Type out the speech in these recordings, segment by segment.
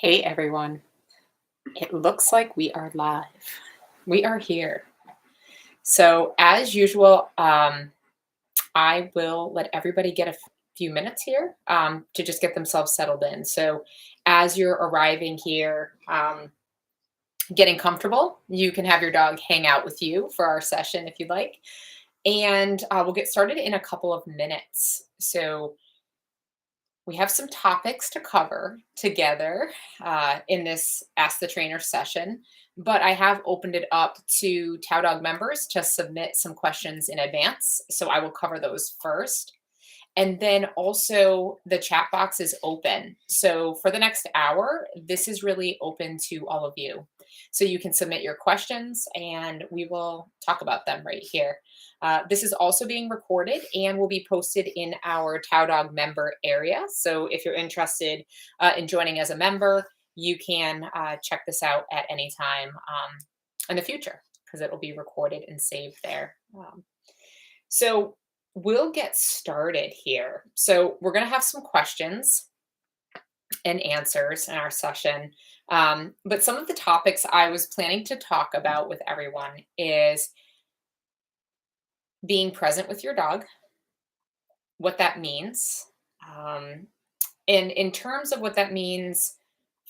Hey everyone, it looks like we are live. We are here. So, as usual, I will let everybody get a few minutes here to just get themselves settled in. So, as you're arriving here, getting comfortable, you can have your dog hang out with you for our session if you'd like. And we'll get started in a couple of minutes. So, we have some topics to cover together in this Ask the Trainer session, but I have opened it up to TAO Dog members to submit some questions in advance. So I will cover those first. And then also the chat box is open. So for the next hour, this is really open to all of you. So you can submit your questions and we will talk about them right here. This is also being recorded and will be posted in our TAO Dog member area. So if you're interested in joining as a member, you can check this out at any time in the future because it will be recorded and saved there. So we'll get started here. So we're going to have some questions and answers in our session. But some of the topics I was planning to talk about with everyone is being present with your dog, what that means, and in terms of what that means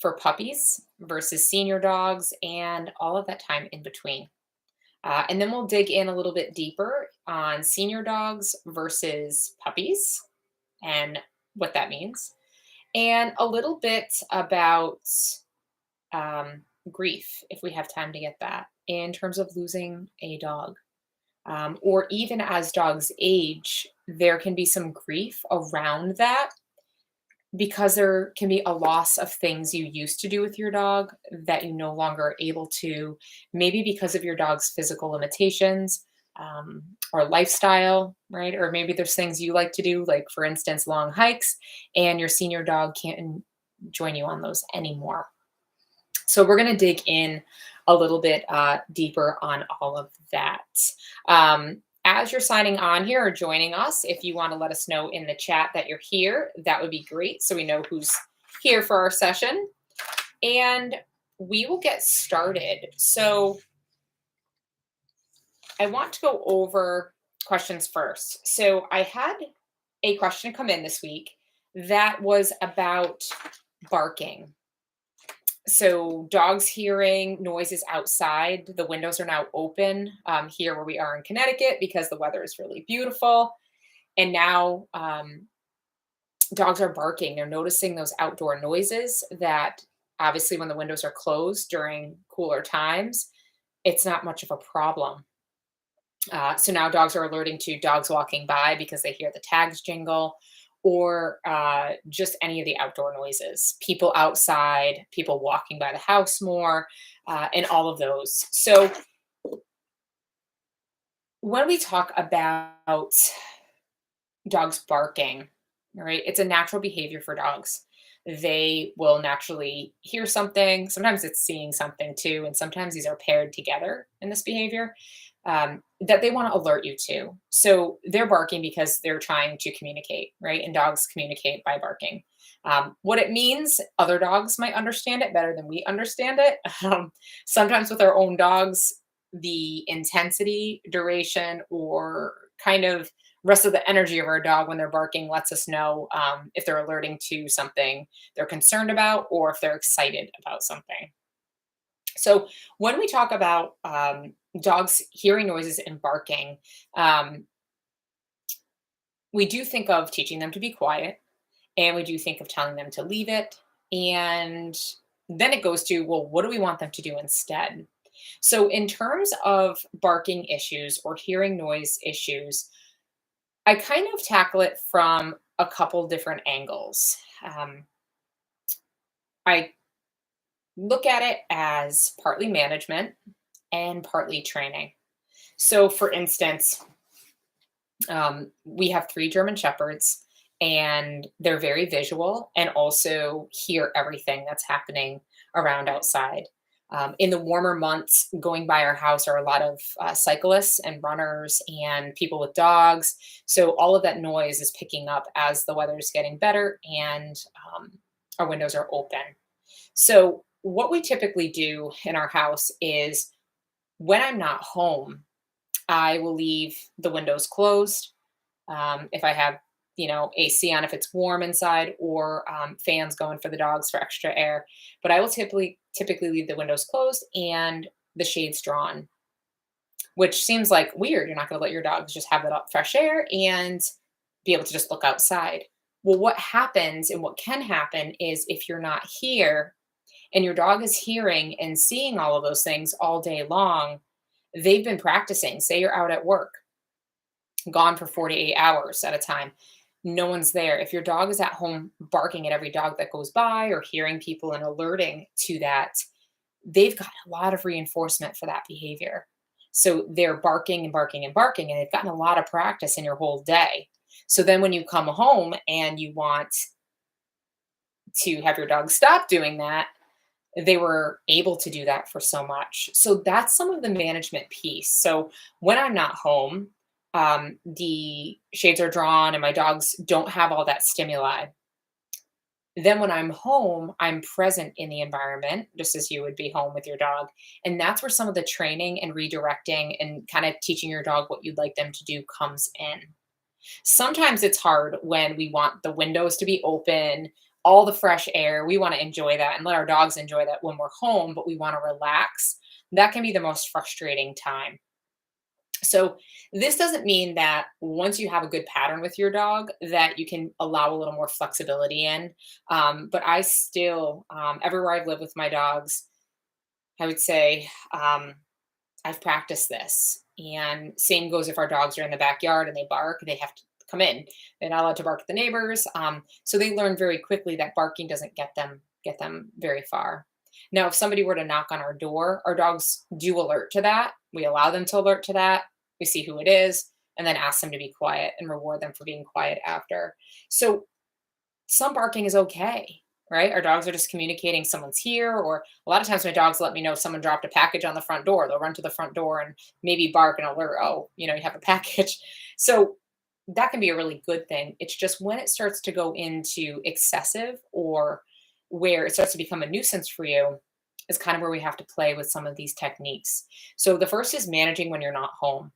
for puppies versus senior dogs and all of that time in between. And then we'll dig in a little bit deeper on senior dogs versus puppies and what that means, and a little bit about grief, if we have time to get that, in terms of losing a dog. Or even as dogs age, there can be some grief around that because there can be a loss of things you used to do with your dog that you no longer are able to, maybe because of your dog's physical limitations or lifestyle, right? Or maybe there's things you like to do, like for instance, long hikes, and your senior dog can't join you on those anymore. So we're going to dig in a little bit deeper on all of that. As you're signing on here or joining us, if you want to let us know in the chat that you're here, that would be great so we know who's here for our session. And we will get started. So I want to go over questions first. So I had a question come in this week that was about barking. So dogs hearing noises outside. The windows are now open here where we are in Connecticut because the weather is really beautiful. And now dogs are barking. They're noticing those outdoor noises that obviously when the windows are closed during cooler times, it's not much of a problem. So now dogs are alerting to dogs walking by because they hear the tags jingle or just any of the outdoor noises, people outside, people walking by the house more, and all of those. So when we talk about dogs barking, right, it's a natural behavior for dogs. They will naturally hear something. Sometimes it's seeing something too. And sometimes these are paired together in this behavior that they want to alert you to. So they're barking because they're trying to communicate, right? And dogs communicate by barking. What it means, other dogs might understand it better than we understand it. Sometimes with our own dogs, the intensity, duration, or kind of rest of the energy of our dog when they're barking lets us know if they're alerting to something they're concerned about or if they're excited about something. So when we talk about dogs hearing noises and barking, we do think of teaching them to be quiet, and we do think of telling them to leave it. And then it goes to, well, what do we want them to do instead? So in terms of barking issues or hearing noise issues, I kind of tackle it from a couple different angles. I look at it as partly management and partly training. So, for instance, we have 3 German Shepherds, and they're very visual and also hear everything that's happening around outside. In the warmer months, going by our house are a lot of cyclists and runners and people with dogs. So all of that noise is picking up as the weather is getting better and our windows are open. So, what we typically do in our house is when I'm not home, I will leave the windows closed. If I have, AC on if it's warm inside, or fans going for the dogs for extra air. But I will typically leave the windows closed and the shades drawn, which seems like weird. You're not going to let your dogs just have that fresh air and be able to just look outside. Well, what happens and what can happen is if you're not here and your dog is hearing and seeing all of those things all day long, they've been practicing. Say you're out at work, gone for 48 hours at a time. No one's there. If your dog is at home barking at every dog that goes by or hearing people and alerting to that, they've got a lot of reinforcement for that behavior. So they're barking and barking and barking, and they've gotten a lot of practice in your whole day. So then when you come home and you want to have your dog stop doing that, they were able to do that for so much. So that's some of the management piece. So when I'm not home, the shades are drawn and my dogs don't have all that stimuli. Then when I'm home, I'm present in the environment, just as you would be home with your dog. And that's where some of the training and redirecting and kind of teaching your dog what you'd like them to do comes in. Sometimes it's hard when we want the windows to be open, all the fresh air. We want to enjoy that and let our dogs enjoy that when we're home, but we want to relax. That can be the most frustrating time. So this doesn't mean that once you have a good pattern with your dog that you can allow a little more flexibility in. But I still, everywhere I've lived with my dogs, I would say I've practiced this. And same goes if our dogs are in the backyard and they bark, they have to come in. They're not allowed to bark at the neighbors. So they learn very quickly that barking doesn't get them very far. Now, if somebody were to knock on our door, our dogs do alert to that. We allow them to alert to that. We see who it is and then ask them to be quiet and reward them for being quiet after. So some barking is okay, right? Our dogs are just communicating someone's here, or a lot of times my dogs let me know if someone dropped a package on the front door. They'll run to the front door and maybe bark and alert, oh, you have a package. So that can be a really good thing. It's just when it starts to go into excessive or where it starts to become a nuisance for you is kind of where we have to play with some of these techniques. So the first is managing when you're not home.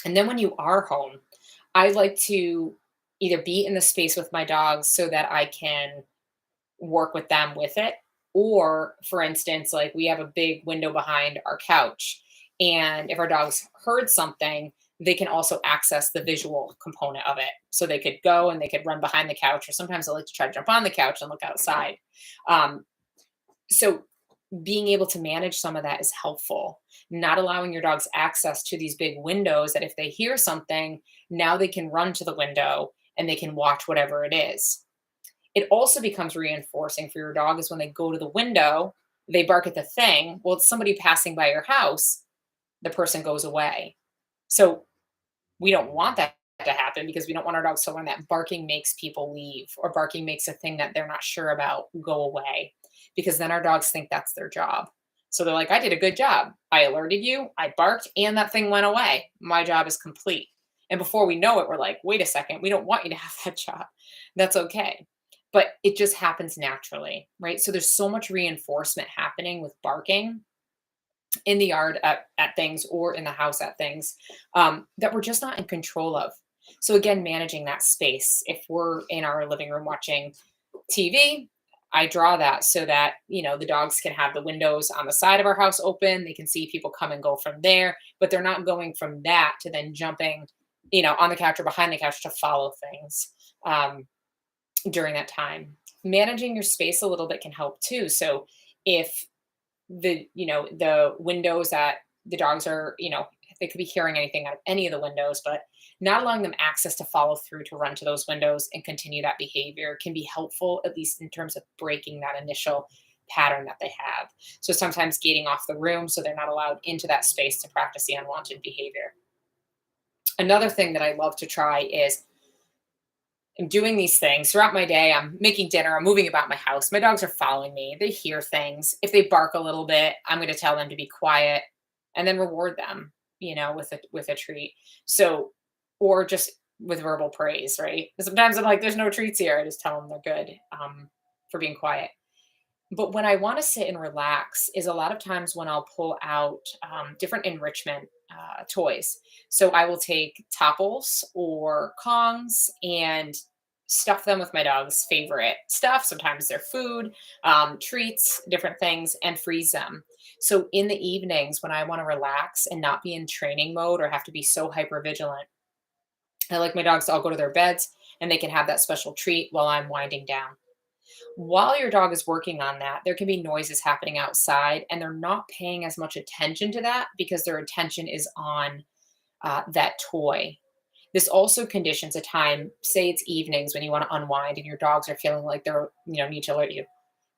And then when you are home, I like to either be in the space with my dogs so that I can work with them with it. Or, for instance, like we have a big window behind our couch. And if our dogs heard something, they can also access the visual component of it. So they could go and they could run behind the couch, or sometimes I like to try to jump on the couch and look outside. Um, so being able to manage some of that is helpful. Not allowing your dogs access to these big windows that if they hear something, now they can run to the window and they can watch whatever it is. It also becomes reinforcing for your dog is when they go to the window, they bark at the thing. Well, it's somebody passing by your house, the person goes away. So we don't want that to happen because we don't want our dogs to learn that barking makes people leave or barking makes a thing that they're not sure about go away, because then our dogs think that's their job. So they're like, I did a good job. I alerted you, I barked, and that thing went away. My job is complete. And before we know it, we're like, wait a second, we don't want you to have that job. That's okay. But it just happens naturally, right? So there's so much reinforcement happening with barking in the yard at things or in the house at things that we're just not in control of. So again, managing that space. If we're in our living room watching TV, I draw that so that, the dogs can have the windows on the side of our house open. They can see people come and go from there, but they're not going from that to then jumping, on the couch or behind the couch to follow things during that time. Managing your space a little bit can help too. So if the windows that the dogs are, they could be hearing anything out of any of the windows, but not allowing them access to follow through to run to those windows and continue that behavior can be helpful, at least in terms of breaking that initial pattern that they have. So sometimes gating off the room so they're not allowed into that space to practice the unwanted behavior. Another thing that I love to try is I'm doing these things throughout my day. I'm making dinner. I'm moving about my house. My dogs are following me. They hear things. If they bark a little bit, I'm going to tell them to be quiet and then reward them, with a treat. So, or just with verbal praise, right? Sometimes I'm like, there's no treats here. I just tell them they're good for being quiet. But when I want to sit and relax is a lot of times when I'll pull out different enrichment toys. So I will take topples or Kongs and stuff them with my dog's favorite stuff. Sometimes they're food, treats, different things, and freeze them. So in the evenings when I want to relax and not be in training mode or have to be so hyper vigilant, I like my dogs to all go to their beds and they can have that special treat while I'm winding down. While your dog is working on that, there can be noises happening outside, and they're not paying as much attention to that because their attention is on that toy. This also conditions a time, say it's evenings when you want to unwind and your dogs are feeling like they're, need to alert you.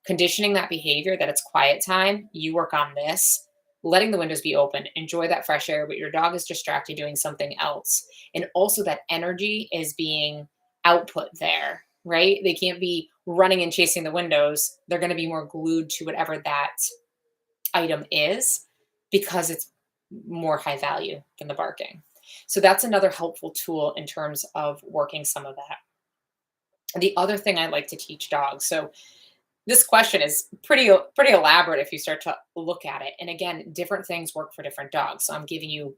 Conditioning that behavior that it's quiet time, you work on this, letting the windows be open, enjoy that fresh air, but your dog is distracted doing something else. And also that energy is being output there, right? They can't be running and chasing the windows. They're going to be more glued to whatever that item is because it's more high value than the barking. So that's another helpful tool in terms of working some of that. The other thing I like to teach dogs. So this question is pretty elaborate if you start to look at it. And again, different things work for different dogs. So I'm giving you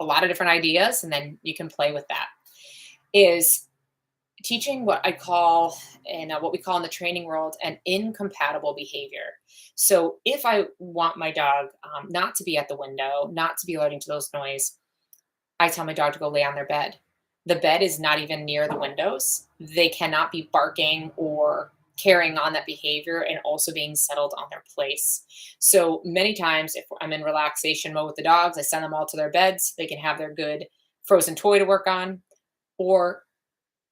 a lot of different ideas and then you can play with that. Is teaching what I call and what we call in the training world an incompatible behavior. So if I want my dog not to be at the window, not to be alerting to those noise, I tell my dog to go lay on their bed. The bed is not even near the windows. They cannot be barking or carrying on that behavior and also being settled on their place. So many times, if I'm in relaxation mode with the dogs, I send them all to their beds. They can have their good frozen toy to work on, or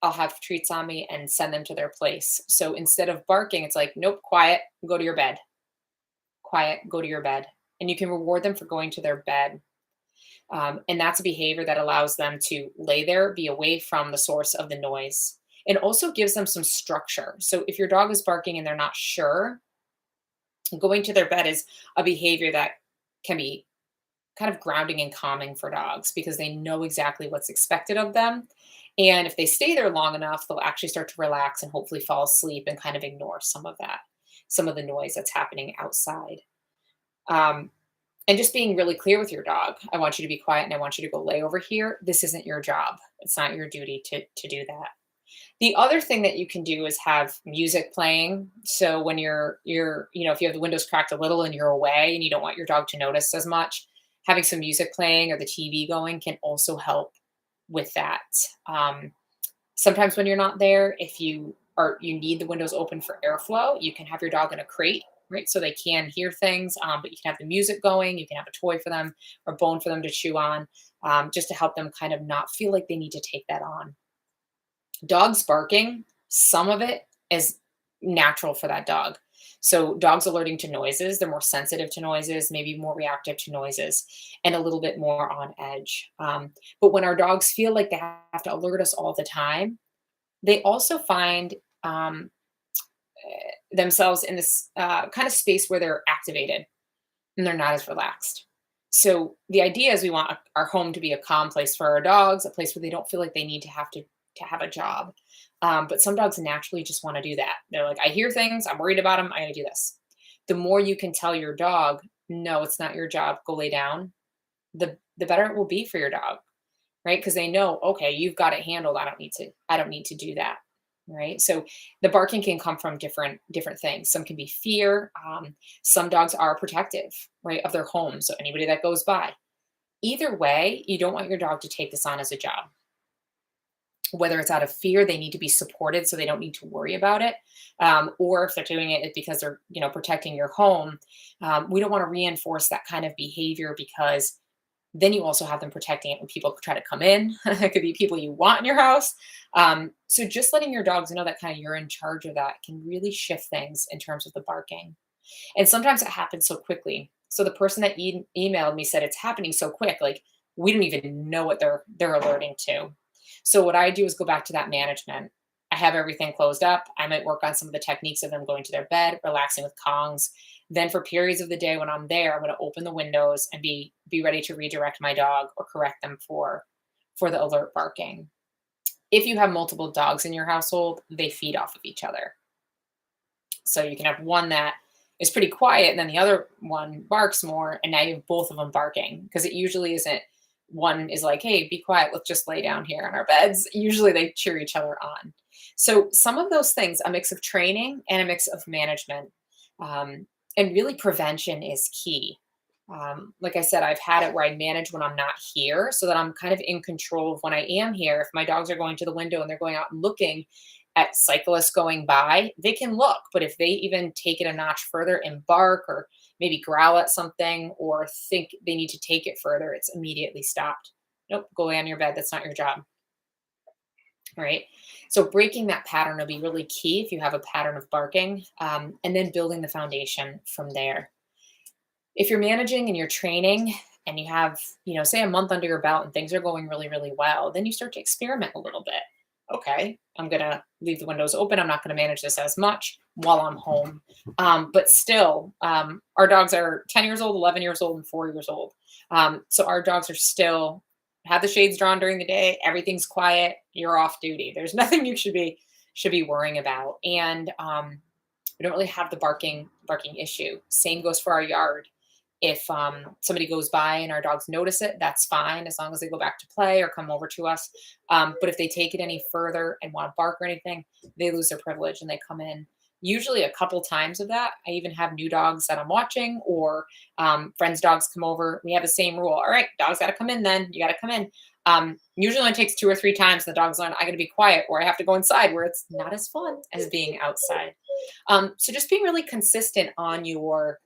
I'll have treats on me and send them to their place. So instead of barking, it's like, nope, quiet, go to your bed. Quiet, go to your bed. And you can reward them for going to their bed. And that's a behavior that allows them to lay there, be away from the source of the noise, and also gives them some structure. So if your dog is barking and they're not sure, going to their bed is a behavior that can be kind of grounding and calming for dogs because they know exactly what's expected of them. And if they stay there long enough, they'll actually start to relax and hopefully fall asleep and kind of ignore some of that, some of the noise that's happening outside. Um, and just being really clear with your dog. I want you to be quiet and I want you to go lay over here. This isn't your job. It's not your duty to do that. The other thing that you can do is have music playing. So when if you have the windows cracked a little and you're away and you don't want your dog to notice as much, having some music playing or the TV going can also help with that. Sometimes when you're not there, if you need the windows open for airflow, you can have your dog in a crate, right? So they can hear things, but you can have the music going. You can have a toy for them or bone for them to chew on, just to help them kind of not feel like they need to take that on. Dogs barking, some of it is natural for that dog. So dogs alerting to noises, they're more sensitive to noises, maybe more reactive to noises, and a little bit more on edge. But when our dogs feel like they have to alert us all the time, they also find themselves in this kind of space where they're activated and they're not as relaxed. So the idea is we want our home to be a calm place for our dogs, a place where they don't feel like they need to have a job. But some dogs naturally just want to do that. They're like, I hear things, I'm worried about them, I'm going to do this. The more you can tell your dog, no, it's not your job, go lay down, the better it will be for your dog, right? Because they know, okay, you've got it handled. I don't need to do that. Right. So the barking can come from different things. Some can be fear. Some dogs are protective, right, of their home. So anybody that goes by. Either way, you don't want your dog to take this on as a job. Whether it's out of fear, they need to be supported so they don't need to worry about it. Or if they're doing it because they're, protecting your home, we don't want to reinforce that kind of behavior because then you also have them protecting it when people try to come in. It could be people you want in your house. So just letting your dogs know that kind of you're in charge of that can really shift things in terms of the barking. And sometimes it happens so quickly. So the person that emailed me said it's happening so quick, like we don't even know what they're alerting to. So what I do is go back to that management. I have everything closed up. I might work on some of the techniques of them going to their bed, relaxing with Kongs. Then for periods of the day when I'm there, I'm going to open the windows and be ready to redirect my dog or correct them for the alert barking. If you have multiple dogs in your household, they feed off of each other. So you can have one that is pretty quiet, and then the other one barks more, and now you have both of them barking, because it usually isn't one is like, hey, be quiet, let's just lay down here on our beds. Usually they cheer each other on. So some of those things, a mix of training and a mix of management, and really prevention is key. Like I said, I've had it where I manage when I'm not here so that I'm kind of in control of when I am here. If my dogs are going to the window and they're going out and looking at cyclists going by, they can look. But if they even take it a notch further and bark or maybe growl at something or think they need to take it further, it's immediately stopped. Nope, go lay on your bed. That's not your job. Right. So breaking that pattern will be really key if you have a pattern of barking, and then building the foundation from there. If you're managing and you're training and you have, say a month under your belt and things are going really, really well, then you start to experiment a little bit. Okay, I'm going to leave the windows open. I'm not going to manage this as much while I'm home. But still, our dogs are 10 years old, 11 years old, and 4 years old. So our dogs are still have the shades drawn during the day. Everything's quiet. You're off duty. There's nothing you should be worrying about. And we don't really have the barking issue. Same goes for our yard. If somebody goes by and our dogs notice it, that's fine as long as they go back to play or come over to us. But if they take it any further and want to bark or anything, they lose their privilege and they come in. Usually a couple times of that. I even have new dogs that I'm watching or friends' dogs come over. We have the same rule. All right, dogs got to come in then. You got to come in. Usually only takes 2 or 3 times. The dog's learn I got to be quiet or I have to go inside where it's not as fun as being outside. So just being really consistent on your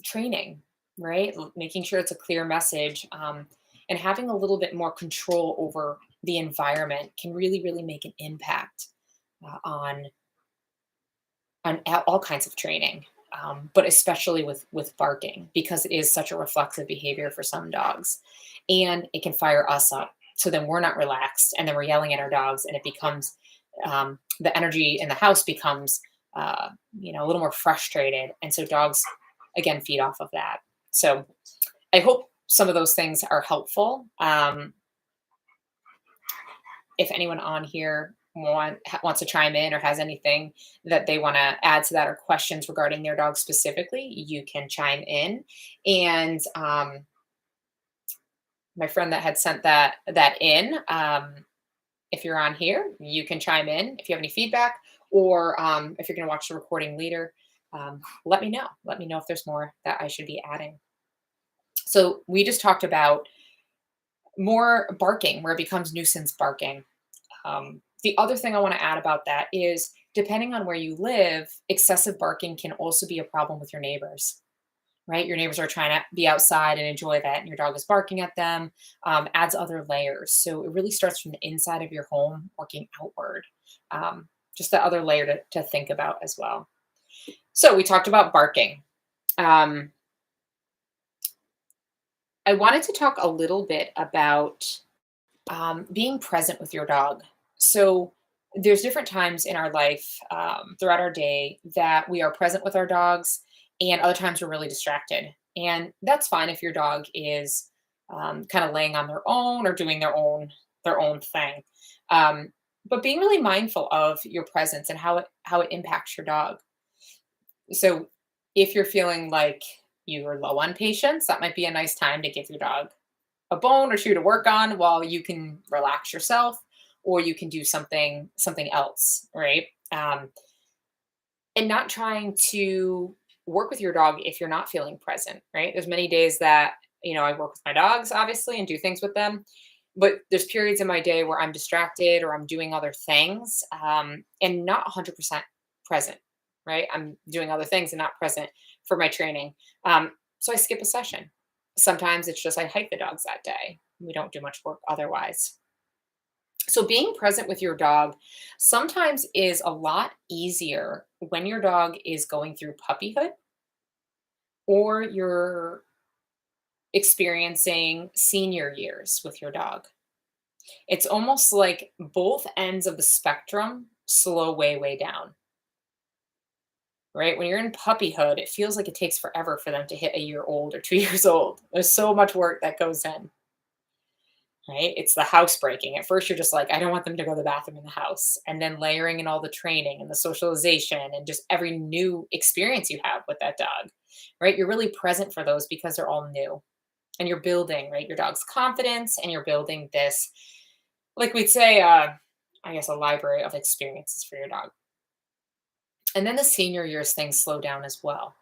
training, right? Making sure it's a clear message, and having a little bit more control over the environment can really, really make an impact on all kinds of training, but especially with barking because it is such a reflexive behavior for some dogs, and it can fire us up. So then we're not relaxed, and then we're yelling at our dogs, and it becomes the energy in the house becomes a little more frustrated. And so dogs, again, feed off of that. So I hope some of those things are helpful. If anyone on here wants to chime in or has anything that they want to add to that or questions regarding their dog specifically, you can chime in. And my friend that had sent that in, if you're on here, you can chime in if you have any feedback. Or if you're going to watch the recording later, let me know. Let me know if there's more that I should be adding. So we just talked about more barking where it becomes nuisance barking. The other thing I want to add about that is depending on where you live, excessive barking can also be a problem with your neighbors, right? Your neighbors are trying to be outside and enjoy that, and your dog is barking at them, adds other layers. So it really starts from the inside of your home, working outward. Just the other layer to think about as well. So we talked about barking. I wanted to talk a little bit about being present with your dog. So there's different times in our life throughout our day that we are present with our dogs, and other times we're really distracted. And that's fine if your dog is kind of laying on their own or doing their own thing. But being really mindful of your presence and how it impacts your dog. So if you're feeling like you're low on patience, that might be a nice time to give your dog a bone or two to work on while you can relax yourself, or you can do something else, right? And not trying to work with your dog if you're not feeling present, right? There's many days that, I work with my dogs, obviously, and do things with them. But there's periods in my day where I'm distracted or I'm doing other things, and not 100% present, right? I'm doing other things and not present for my training. So I skip a session. Sometimes it's just I hike the dogs that day. We don't do much work otherwise. So being present with your dog sometimes is a lot easier when your dog is going through puppyhood or you're experiencing senior years with your dog. It's almost like both ends of the spectrum slow way down, right? When you're in puppyhood, it feels like it takes forever for them to hit a year old or 2 years old. There's so much work that goes in. right? It's the house breaking. At first, you're just like, I don't want them to go to the bathroom in the house. And then layering in all the training and the socialization and just every new experience you have with that dog, right? You're really present for those because they're all new. And you're building, right, your dog's confidence, and you're building this, like we'd say, I guess, a library of experiences for your dog. And then the senior years, things slow down as well.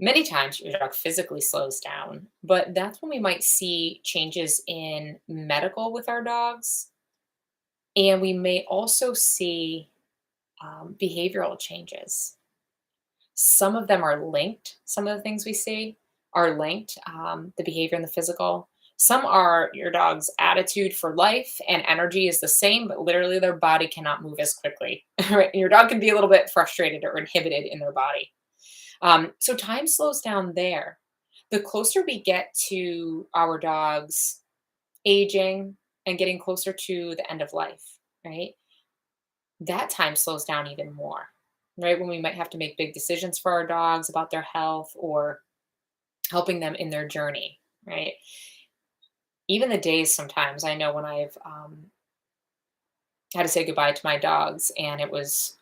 Many times your dog physically slows down, but that's when we might see changes in medical with our dogs. And we may also see behavioral changes. Some of them are linked. Some of the things we see are linked, the behavior and the physical. Some are your dog's attitude for life and energy is the same, but literally their body cannot move as quickly. Right? Your dog can be a little bit frustrated or inhibited in their body. So time slows down there. The closer we get to our dogs aging and getting closer to the end of life, right? That time slows down even more, right? When we might have to make big decisions for our dogs about their health or helping them in their journey, right? Even the days sometimes, I know when I've had to say goodbye to my dogs and it was,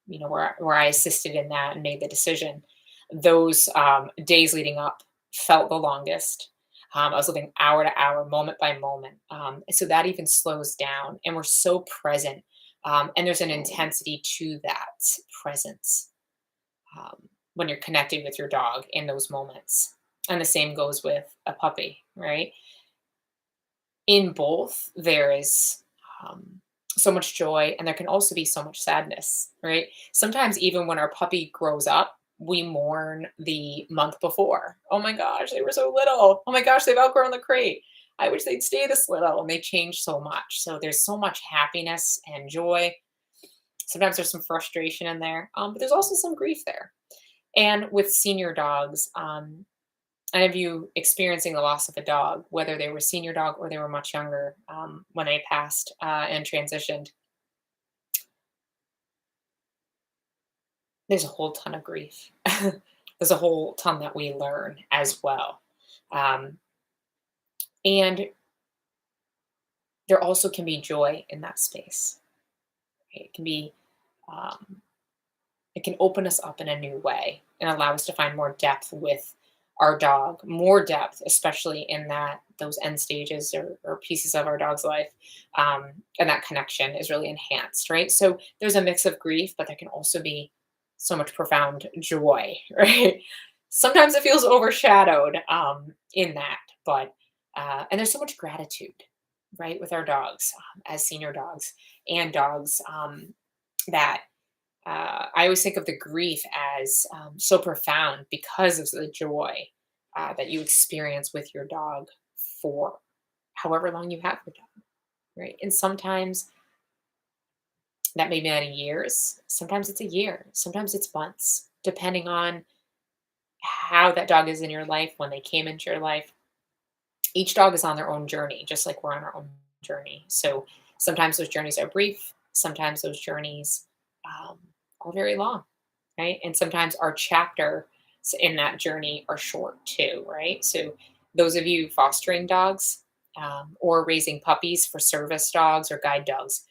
where I assisted in that and made the decision, those days leading up felt the longest. I was living hour to hour, moment by moment. So that even slows down and we're so present. And there's an intensity to that presence um, when you're connected with your dog in those moments. And the same goes with a puppy, right? In both, there is so much joy and there can also be so much sadness, right? Sometimes, even when our puppy grows up, we mourn the month before. Oh my gosh, they were so little. Oh my gosh, they've outgrown the crate. I wish they'd stay this little. And they change so much. So there's so much happiness and joy. Sometimes there's some frustration in there, but there's also some grief there. And with senior dogs, any of you experiencing the loss of a dog, whether they were a senior dog or they were much younger when they passed and transitioned, there's a whole ton of grief. There's a whole ton that we learn as well. Um, and there also can be joy in that space. Right? It can be, um, it can open us up in a new way and allow us to find more depth with our dog, more depth, especially in those end stages or pieces of our dog's life. And that connection is really enhanced, right? So there's a mix of grief, but there can also be so much profound joy, right? Sometimes it feels overshadowed in that, but and there's so much gratitude, right, with our dogs as senior dogs and dogs that I always think of the grief as so profound because of the joy that you experience with your dog for however long you have your dog, right? And sometimes that may be many years, sometimes it's a year, sometimes it's months, depending on how that dog is in your life, when they came into your life. Each dog is on their own journey, just like we're on our own journey. So sometimes those journeys are brief, sometimes those journeys um, are very long, right? And sometimes our chapters in that journey are short too, right? So those of you fostering dogs or raising puppies for service dogs or guide dogs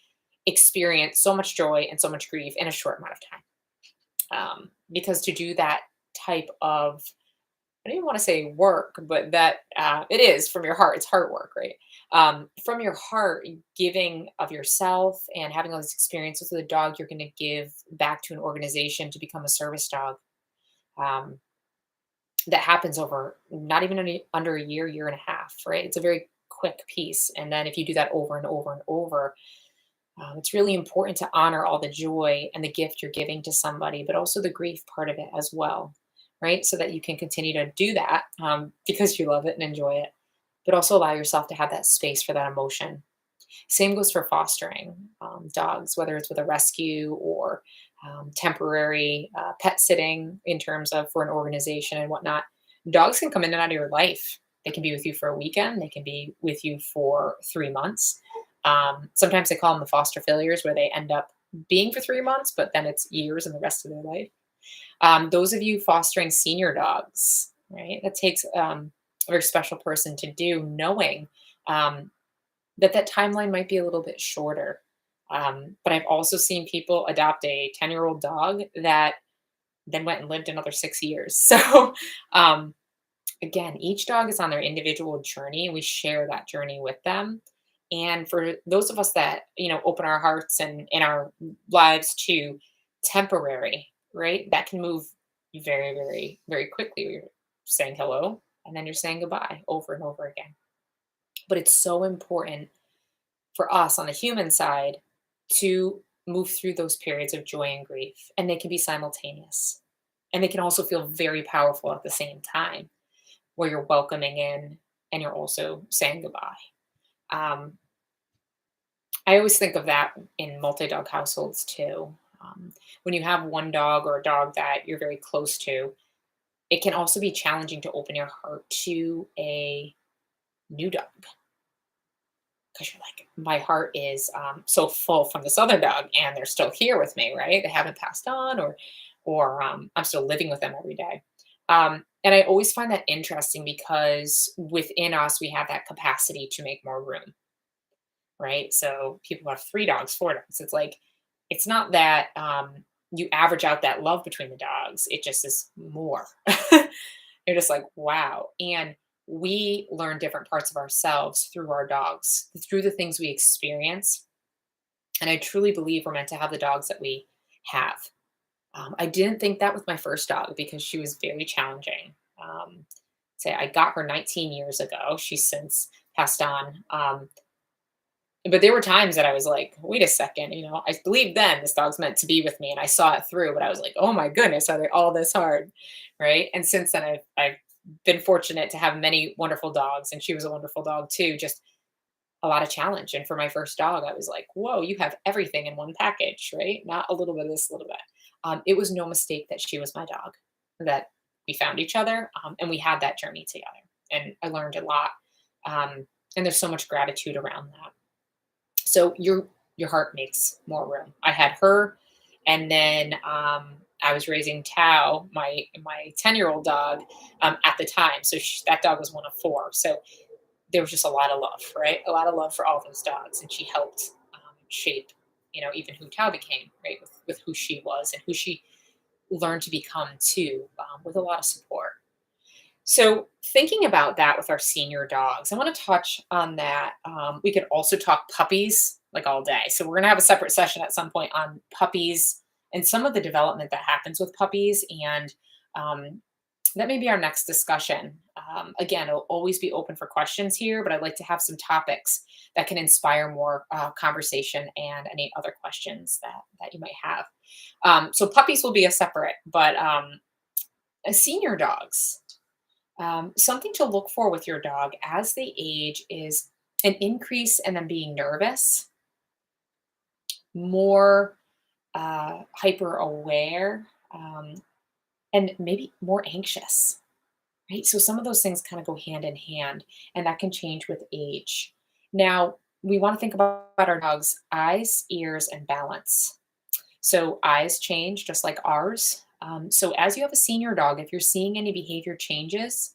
experience so much joy and so much grief in a short amount of time. Because to do that type of, I don't even want to say work, but that it is from your heart. It's heart work, right? From your heart, giving of yourself and having all these experiences with a dog, you're going to give back to an organization to become a service dog. Um, that happens over not even under a year, year and a half, right? It's a very quick piece. And then if you do that over and over and over, it's really important to honor all the joy and the gift you're giving to somebody, but also the grief part of it as well, right? So that you can continue to do that because you love it and enjoy it, but also allow yourself to have that space for that emotion. Same goes for fostering dogs, whether it's with a rescue or temporary pet sitting in terms of for an organization and whatnot. Dogs can come in and out of your life. They can be with you for a weekend. They can be with you for 3 months. Sometimes they call them the foster failures, where they end up being for 3 months, but then it's years and the rest of their life. Those of you fostering senior dogs, right? That takes a very special person to do, knowing um, that timeline might be a little bit shorter. But I've also seen people adopt a 10-year-old dog that then went and lived another 6 years. So, um, again, each dog is on their individual journey. We share that journey with them. And for those of us that, open our hearts and in our lives to temporary, right? That can move very, very, very quickly. You're saying hello and then you're saying goodbye over and over again. But it's so important for us on the human side to move through those periods of joy and grief. And they can be simultaneous. And they can also feel very powerful at the same time, where you're welcoming in and you're also saying goodbye. Um, I always think of that in multi-dog households too. When you have one dog or a dog that you're very close to, it can also be challenging to open your heart to a new dog because you're like, my heart is so full from this other dog, and they're still here with me, right? They haven't passed on, or I'm still living with them every day. And I always find that interesting because within us, we have that capacity to make more room, right? So people have 3 dogs, 4 dogs. It's like, it's not that you average out that love between the dogs, it just is more. You're just like, wow. And we learn different parts of ourselves through our dogs, through the things we experience. And I truly believe we're meant to have the dogs that we have. I didn't think that with my first dog because she was very challenging. Say I got her 19 years ago. She's since passed on. But there were times that I was like, wait a second, I believed then this dog's meant to be with me and I saw it through, but I was like, oh my goodness, are they all this hard? Right. And since then I've been fortunate to have many wonderful dogs, and she was a wonderful dog too. Just a lot of challenge. And for my first dog, I was like, whoa, you have everything in one package, right? Not a little bit of this, a little bit. It was no mistake that she was my dog, that we found each other, and we had that journey together. And I learned a lot. And there's so much gratitude around that. So your heart makes more room. I had her, and then I was raising Tao, my 10-year-old dog, at the time. So that dog was one of 4. So there was just a lot of love, right? A lot of love for all those dogs, and she helped shape, even who Tao became, right? With who she was and who she learned to become too, with a lot of support. So thinking about that with our senior dogs, I want to touch on that. We could also talk puppies like all day. So we're going to have a separate session at some point on puppies and some of the development that happens with puppies. And that may be our next discussion. Again, it'll always be open for questions here, but I'd like to have some topics that can inspire more conversation and any other questions that you might have. So puppies will be a separate, but senior dogs. Something to look for with your dog as they age is an increase in them being nervous, more hyper aware, and maybe more anxious, right? So some of those things kind of go hand in hand, and that can change with age. Now, we want to think about our dog's eyes, ears, and balance. So eyes change just like ours. So as you have a senior dog, if you're seeing any behavior changes,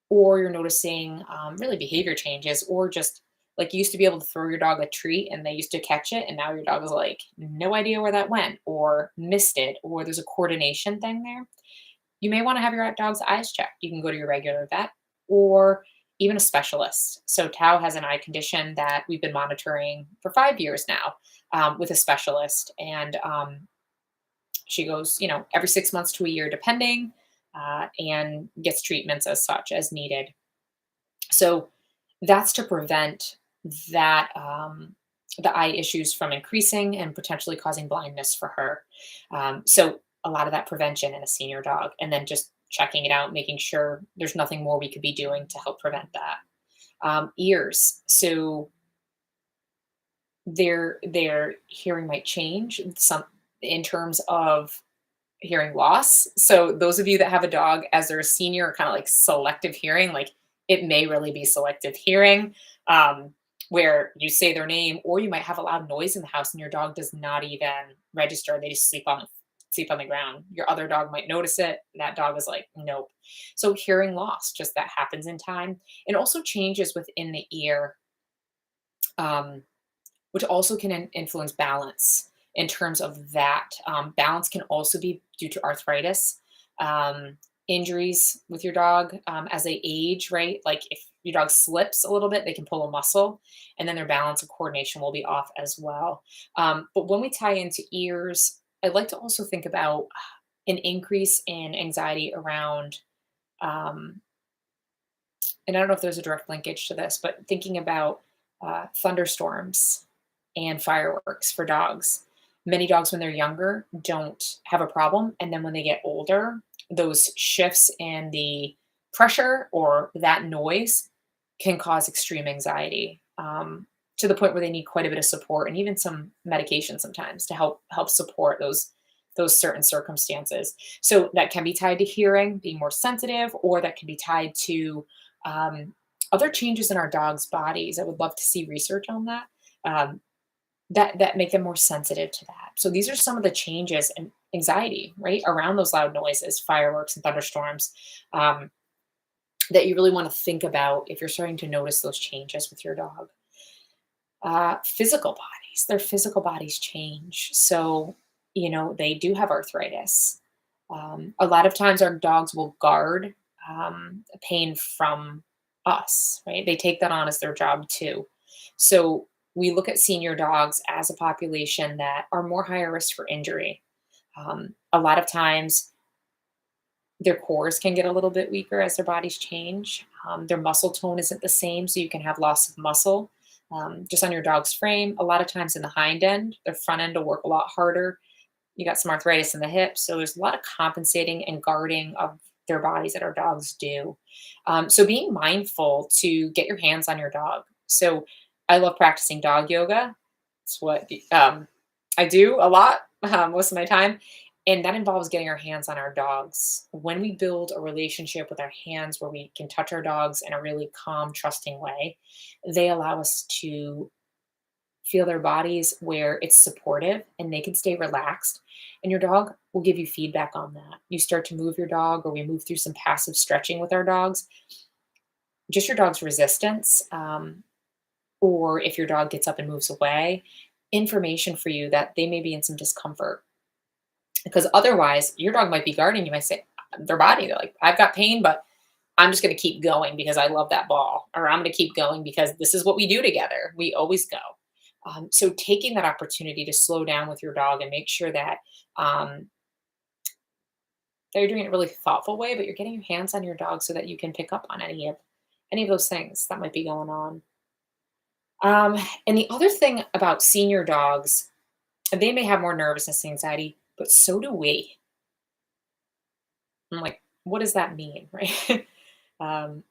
or you're noticing really behavior changes, or just like you used to be able to throw your dog a treat and they used to catch it, and now your dog is like, no idea where that went, or missed it, or there's a coordination thing there, you may want to have your dog's eyes checked. You can go to your regular vet or even a specialist. So Tao has an eye condition that we've been monitoring for 5 years now with a specialist. And she goes, every 6 months to a year, depending, and gets treatments as such as needed. So that's to prevent that the eye issues from increasing and potentially causing blindness for her. So a lot of that prevention in a senior dog, and then just checking it out, making sure there's nothing more we could be doing to help prevent that. Ears. So their hearing might change some in terms of hearing loss. So those of you that have a dog as they're a senior are kind of like selective hearing, like it may really be selective hearing, where you say their name, or you might have a loud noise in the house and your dog does not even register. They just sleep on sleep on the ground. Your other dog might notice it. That dog is like, nope. So hearing loss, just that happens in time. And also changes within the ear, um, which also can influence balance in terms of that. Balance can also be due to arthritis, um, injuries with your dog as they age, right? Like if your dog slips a little bit, they can pull a muscle and then their balance and coordination will be off as well. But when we tie into ears, I'd like to also think about an increase in anxiety around, um, and I don't know if there's a direct linkage to this, but thinking about thunderstorms and fireworks for dogs. Many dogs, when they're younger, don't have a problem. And then when they get older, those shifts in the pressure or that noise can cause extreme anxiety, to the point where they need quite a bit of support and even some medication sometimes to help support those certain circumstances. So that can be tied to hearing, being more sensitive, or that can be tied to um, other changes in our dogs' bodies. I would love to see research on that. Um, that make them more sensitive to that. So these are some of the changes and anxiety, right, around those loud noises, fireworks and thunderstorms, um, that you really want to think about if you're starting to notice those changes with your dog. Physical bodies, their physical bodies change. So, they do have arthritis. A lot of times our dogs will guard pain from us, right? They take that on as their job too. So we look at senior dogs as a population that are more higher risk for injury. A lot of times their cores can get a little bit weaker as their bodies change. Their muscle tone isn't the same, so you can have loss of muscle just on your dog's frame. A lot of times in the hind end, their front end will work a lot harder. You got some arthritis in the hips, so there's a lot of compensating and guarding of their bodies that our dogs do. So being mindful to get your hands on your dog. So I love practicing dog yoga. It's what I do a lot most of my time. And that involves getting our hands on our dogs. When we build a relationship with our hands where we can touch our dogs in a really calm, trusting way, they allow us to feel their bodies where it's supportive and they can stay relaxed. And your dog will give you feedback on that. You start to move your dog, or we move through some passive stretching with our dogs. Just your dog's resistance, or if your dog gets up and moves away, information for you that they may be in some discomfort. Because otherwise, your dog might be guarding you, might say their body, they're like, I've got pain, but I'm just going to keep going because I love that ball, or I'm going to keep going because this is what we do together. We always go. So taking that opportunity to slow down with your dog and make sure that um, they're doing it in a really thoughtful way, but you're getting your hands on your dog so that you can pick up on any of those things that might be going on. Um, and the other thing about senior dogs, they may have more nervousness and anxiety, but so do we. I'm like, what does that mean, right? um,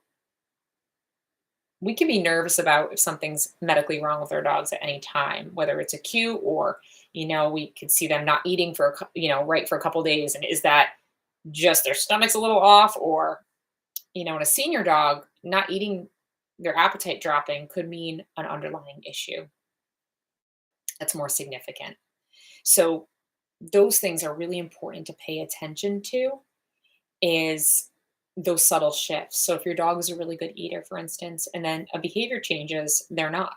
we can be nervous about if something's medically wrong with our dogs at any time, whether it's acute or, we could see them not eating for, right for a couple days. And is that just their stomach's a little off? Or, in a senior dog, not eating, their appetite dropping could mean an underlying issue that's more significant. So those things are really important to pay attention to, is those subtle shifts. So if your dog is a really good eater, for instance, and then a behavior changes, they're not.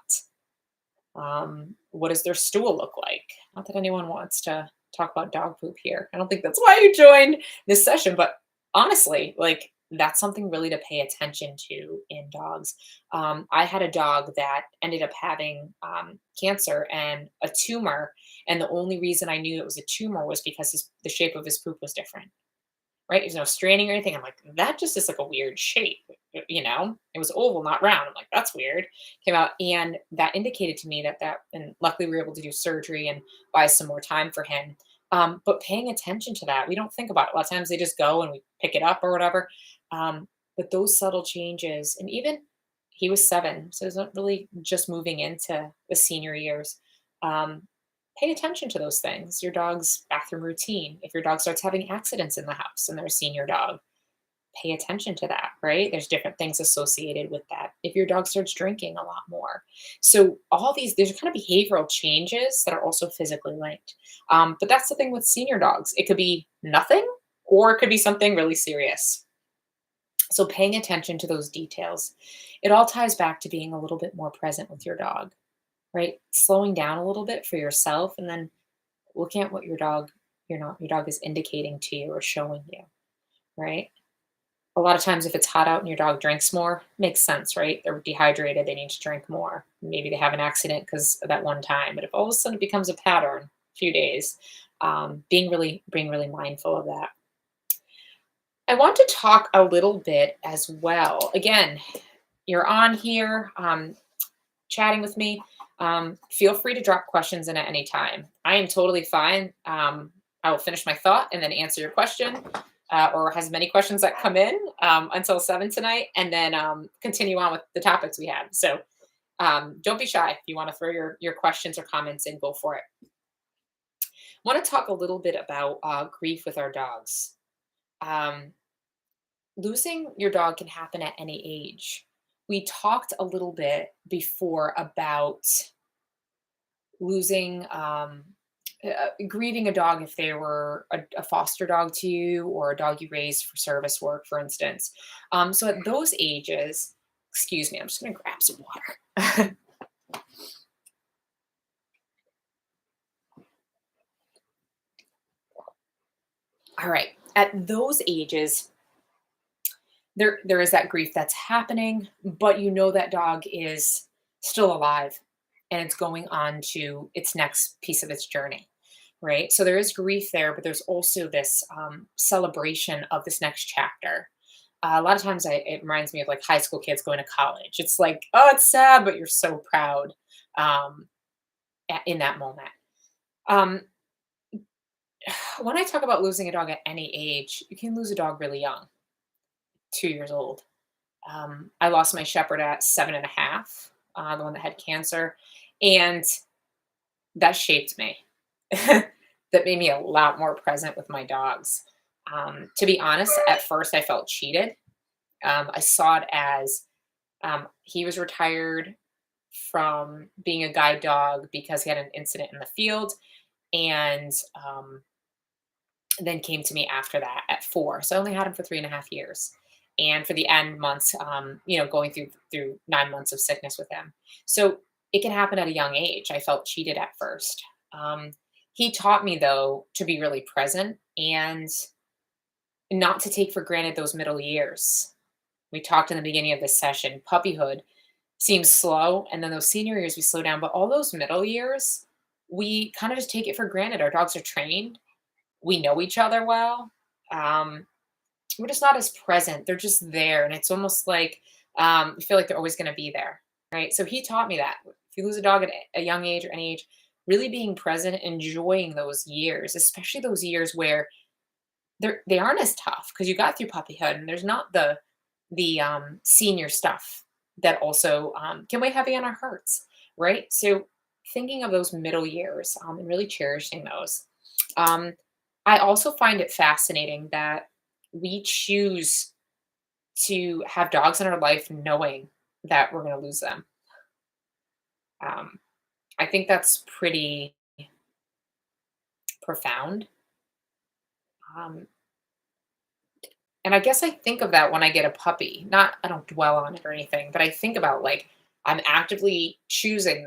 What does their stool look like? Not that anyone wants to talk about dog poop here. I don't think that's why you joined this session, but honestly, like that's something really to pay attention to in dogs. I had a dog that ended up having cancer and a tumor, and the only reason I knew it was a tumor was because the shape of his poop was different. Right? There's no straining or anything. I'm like, that just is like a weird shape. It was oval, not round. I'm like, that's weird. Came out, and that indicated to me and luckily we were able to do surgery and buy some more time for him. But paying attention to that, we don't think about it. A lot of times they just go and we pick it up or whatever. But those subtle changes, and even he was 7, so he's not really just moving into the senior years. Um, Pay attention to those things. Your dog's bathroom routine. If your dog starts having accidents in the house and they're a senior dog, pay attention to that, right? There's different things associated with that. If your dog starts drinking a lot more. So all these, there's kind of behavioral changes that are also physically linked. But that's the thing with senior dogs. It could be nothing or it could be something really serious. So paying attention to those details, it all ties back to being a little bit more present with your dog, right? Slowing down a little bit for yourself and then looking at what your dog is indicating to you or showing you, right? A lot of times if it's hot out and your dog drinks more, makes sense, right? They're dehydrated, they need to drink more. Maybe they have an accident because of that one time. But if all of a sudden it becomes a pattern, a few days, being really mindful of that. I want to talk a little bit as well. Again, you're on here chatting with me. Feel free to drop questions in at any time. I am totally fine. I will finish my thought and then answer your question or as many questions that come in until 7 tonight and then continue on with the topics we have. So don't be shy. If you want to throw your questions or comments in, go for it. I want to talk a little bit about grief with our dogs. Um, Losing your dog can happen at any age. We talked a little bit before about losing, grieving a dog if they were a foster dog to you or a dog you raised for service work, for instance. So at those ages, excuse me, I'm just going to grab some water. All right. At those ages, there is that grief that's happening, but you know that dog is still alive and it's going on to its next piece of its journey, right? So there is grief there, but there's also this celebration of this next chapter. A lot of times it reminds me of like high school kids going to college. It's like, oh, it's sad, but you're so proud um, in that moment. Um, when I talk about losing a dog at any age, you can lose a dog really young, 2 years old. I lost my shepherd at 7.5, the one that had cancer, and that shaped me. That made me a lot more present with my dogs. To be honest, at first I felt cheated. I saw it as he was retired from being a guide dog because he had an incident in the field, and then came to me after that at 4. So I only had him for 3.5 years. And for the end months, going through 9 months of sickness with him. So it can happen at a young age. I felt cheated at first. He taught me though to be really present and not to take for granted those middle years. We talked in the beginning of this session, puppyhood seems slow, and then those senior years we slow down, but all those middle years, we kind of just take it for granted. Our dogs are trained. We know each other well. Um, we're just not as present. They're just there. And it's almost like we feel like they're always going to be there. Right. So he taught me that if you lose a dog at a young age or any age, really being present, enjoying those years, especially those years where they aren't as tough because you got through puppyhood and there's not the senior stuff that also can weigh heavy on our hearts. Right. So thinking of those middle years and really cherishing those. Um, I also find it fascinating that we choose to have dogs in our life knowing that we're going to lose them. Um, I think that's pretty profound. Um, and I guess I think of that when I get a puppy. Not, I don't dwell on it or anything, but I think about like, I'm actively choosing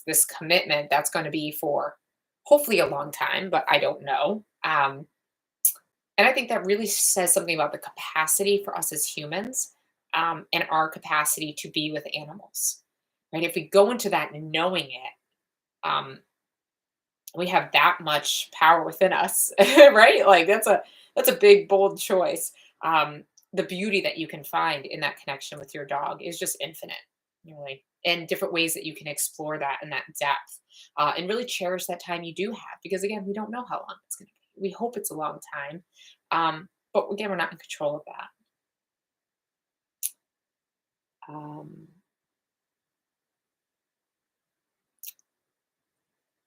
this commitment that's going to be for hopefully a long time, but I don't know. And I think that really says something about the capacity for us as humans and our capacity to be with animals, right? If we go into that knowing it, we have that much power within us, right? Like that's a big bold choice. The beauty that you can find in that connection with your dog is just infinite, really, and different ways that you can explore that and that depth, and really cherish that time you do have. Because again, we don't know how long it's going to be. We hope it's a long time, but again, we're not in control of that. Um,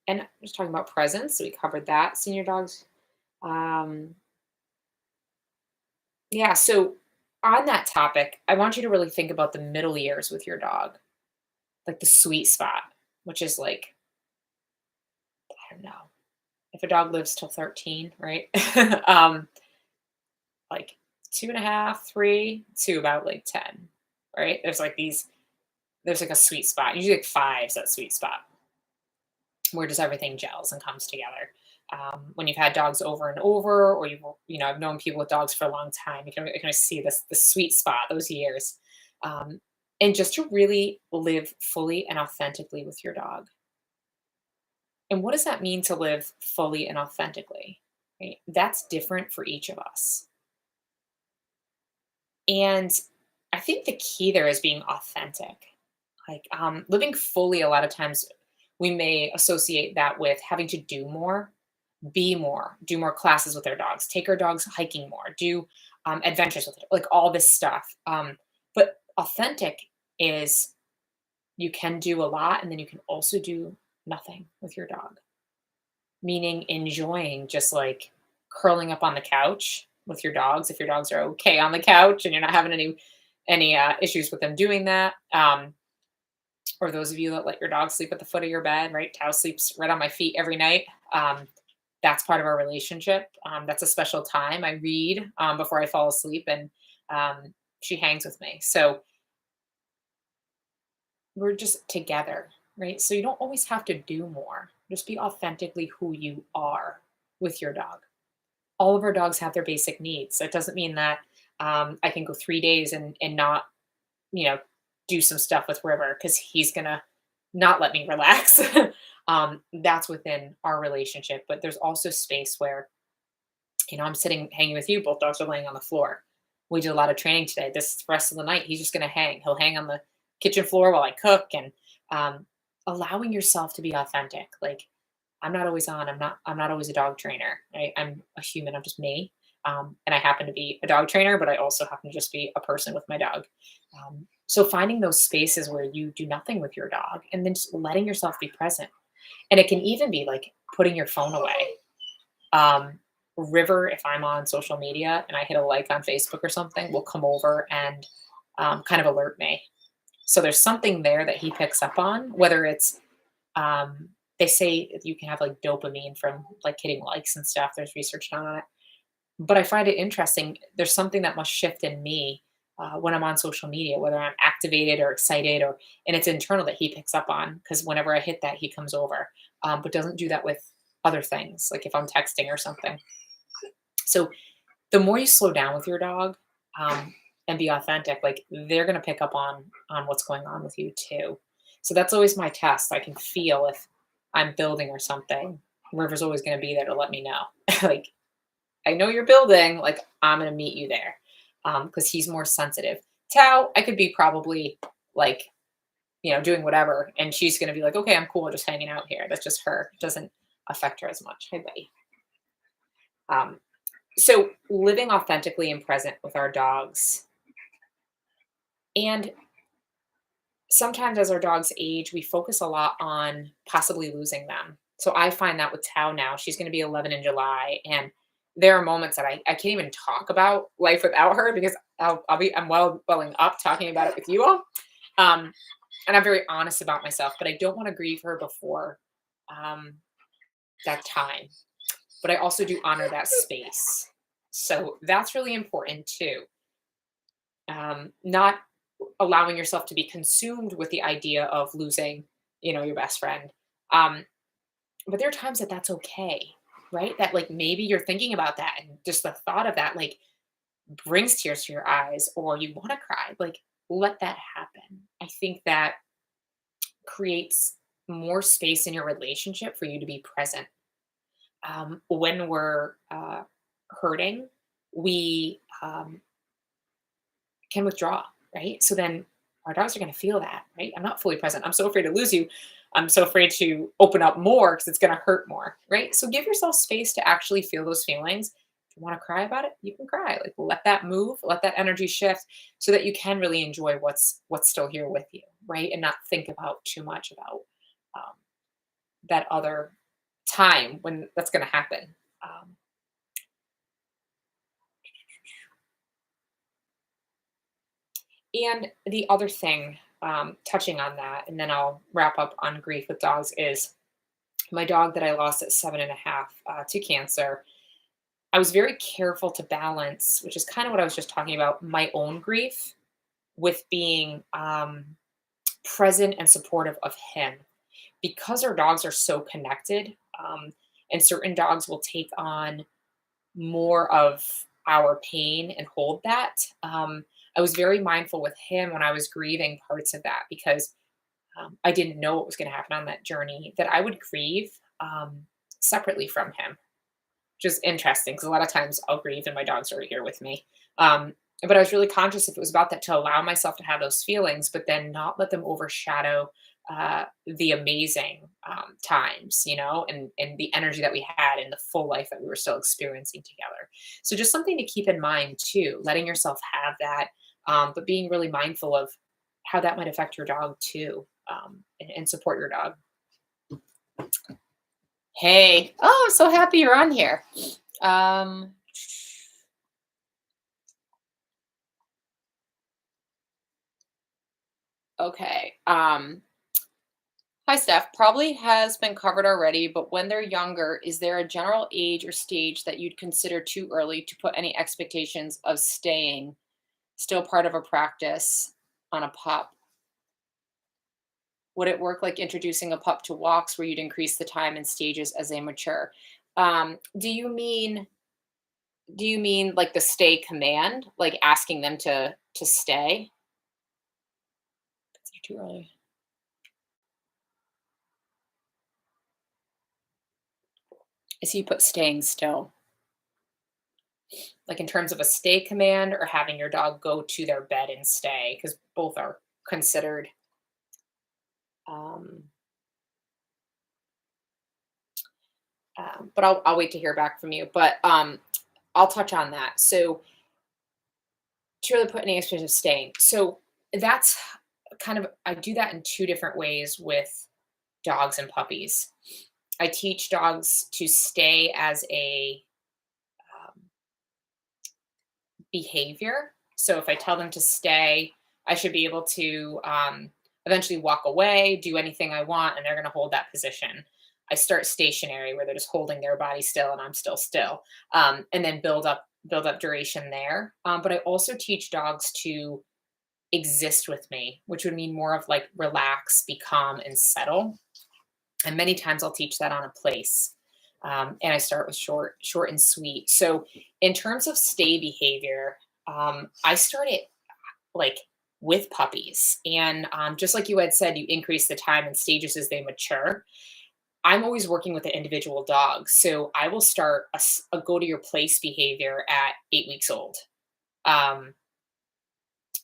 and just talking about presence, so we covered that. Senior dogs. Um, yeah, so on that topic, I want you to really think about the middle years with your dog, like the sweet spot, which is like, I don't know, if a dog lives till 13, right? um, like 2.5, 3 to about like 10, right? There's like a sweet spot. Usually like 5's that sweet spot where just everything gels and comes together. When you've had dogs over and over, or I've known people with dogs for a long time, you can see this the sweet spot, those years, um, and just to really live fully and authentically with your dog. And what does that mean to live fully and authentically? Right? That's different for each of us. And I think the key there is being authentic. Like living fully, a lot of times we may associate that with having to do more, be more, do more classes with our dogs, take our dogs hiking more, do adventures with it, like all this stuff. But authentic is you can do a lot and then you can also do nothing with your dog, meaning enjoying just like curling up on the couch with your dogs if your dogs are okay on the couch and you're not having any issues with them doing that. Or those of you that let your dog sleep at the foot of your bed, right? Tao sleeps right on my feet every night. That's part of our relationship. That's a special time. I read before I fall asleep, and she hangs with me. So we're just together, right? So you don't always have to do more. Just be authentically who you are with your dog. All of our dogs have their basic needs. That doesn't mean that I can go 3 days and not, you know, do some stuff with River because he's gonna not let me relax. That's within our relationship. But there's also space where, I'm sitting hanging with you, both dogs are laying on the floor. We did a lot of training today. This rest of the night, he's just gonna hang. He'll hang on the kitchen floor while I cook, and um, allowing yourself to be authentic. Like I'm not always on. I'm not always a dog trainer. Right? I'm a human. I'm just me. And I happen to be a dog trainer, but I also happen to just be a person with my dog. So finding those spaces where you do nothing with your dog and then just letting yourself be present. And it can even be like putting your phone away. Um, River, if I'm on social media and I hit a like on Facebook or something, will come over and kind of alert me. So there's something there that he picks up on, whether it's um, they say you can have like dopamine from like hitting likes and stuff. There's research done on it. But I find it interesting. There's something that must shift in me when I'm on social media, whether I'm activated or excited, and it's internal that he picks up on because whenever I hit that, he comes over, but doesn't do that with other things, like if I'm texting or something. So the more you slow down with your dog and be authentic, like they're going to pick up on what's going on with you too. So that's always my test. I can feel if I'm building or something. River's always going to be there to let me know. Like I know you're building, like I'm gonna meet you there. Because he's more sensitive. Tao, I could be probably like, doing whatever, and she's gonna be like, okay, I'm cool, just hanging out here. That's just her. It doesn't affect her as much. Hey, buddy. Um, so living authentically and present with our dogs. And sometimes as our dogs age, we focus a lot on possibly losing them. So I find that with Tao now, she's going to be 11 in July, and there are moments that I can't even talk about life without her because I'm welling up talking about it with you all, um, and I'm very honest about myself. But I don't want to grieve her before um, that time. But I also do honor that space, so that's really important too. Not allowing yourself to be consumed with the idea of losing, your best friend. Um, but there are times that that's okay, right? That like maybe you're thinking about that and just the thought of that like brings tears to your eyes or you want to cry. Like let that happen. I think that creates more space in your relationship for you to be present. When we're hurting, we can withdraw, right? So then our dogs are going to feel that, right? I'm not fully present. I'm so afraid to lose you. I'm so afraid to open up more because it's going to hurt more, right? So give yourself space to actually feel those feelings. If you want to cry about it, you can cry. Like let that move, let that energy shift so that you can really enjoy what's still here with you, right? And not think about too much about um, that other time when that's going to happen. Um, And the other thing, touching on that, and then I'll wrap up on grief with dogs, is my dog that I lost at 7.5 to cancer. I was very careful to balance, which is kind of what I was just talking about, my own grief with being present and supportive of him. Because our dogs are so connected, and certain dogs will take on more of our pain and hold that. I was very mindful with him when I was grieving parts of that because I didn't know what was going to happen on that journey, that I would grieve separately from him, which is interesting because a lot of times I'll grieve and my dogs are here with me. But I was really conscious if it was about that, to allow myself to have those feelings, but then not let them overshadow the amazing times, and the energy that we had and the full life that we were still experiencing together. So just something to keep in mind too, letting yourself have that, but being really mindful of how that might affect your dog too, and support your dog. Hey, oh, I'm so happy you're on here. Um, okay. Hi, Steph. Probably has been covered already, but when they're younger, is there a general age or stage that you'd consider too early to put any expectations of staying still part of a practice on a pup? Would it work like introducing a pup to walks where you'd increase the time and stages as they mature? Um, do you mean do you mean like the stay command, like asking them to stay? It's too early. I see you put staying still. Like in terms of a stay command or having your dog go to their bed and stay, because both are considered. Um, but I'll wait to hear back from you. But I'll touch on that. So to really put any expectation of staying. So that's kind of, I do that in two different ways with dogs and puppies. I teach dogs to stay as a um, behavior. So if I tell them to stay, I should be able to eventually walk away, do anything I want, and they're going to hold that position. I start stationary where they're just holding their body still and I'm still, and then build up duration there. But I also teach dogs to exist with me, which would mean more of like relax, be calm, and settle. And many times I'll teach that on a place. And I start with short and sweet. So in terms of stay behavior, I started like with puppies, and just like you had said, you increase the time and stages as they mature. I'm always working with the individual dog, so I will start a go to your place behavior at 8 weeks old. Um,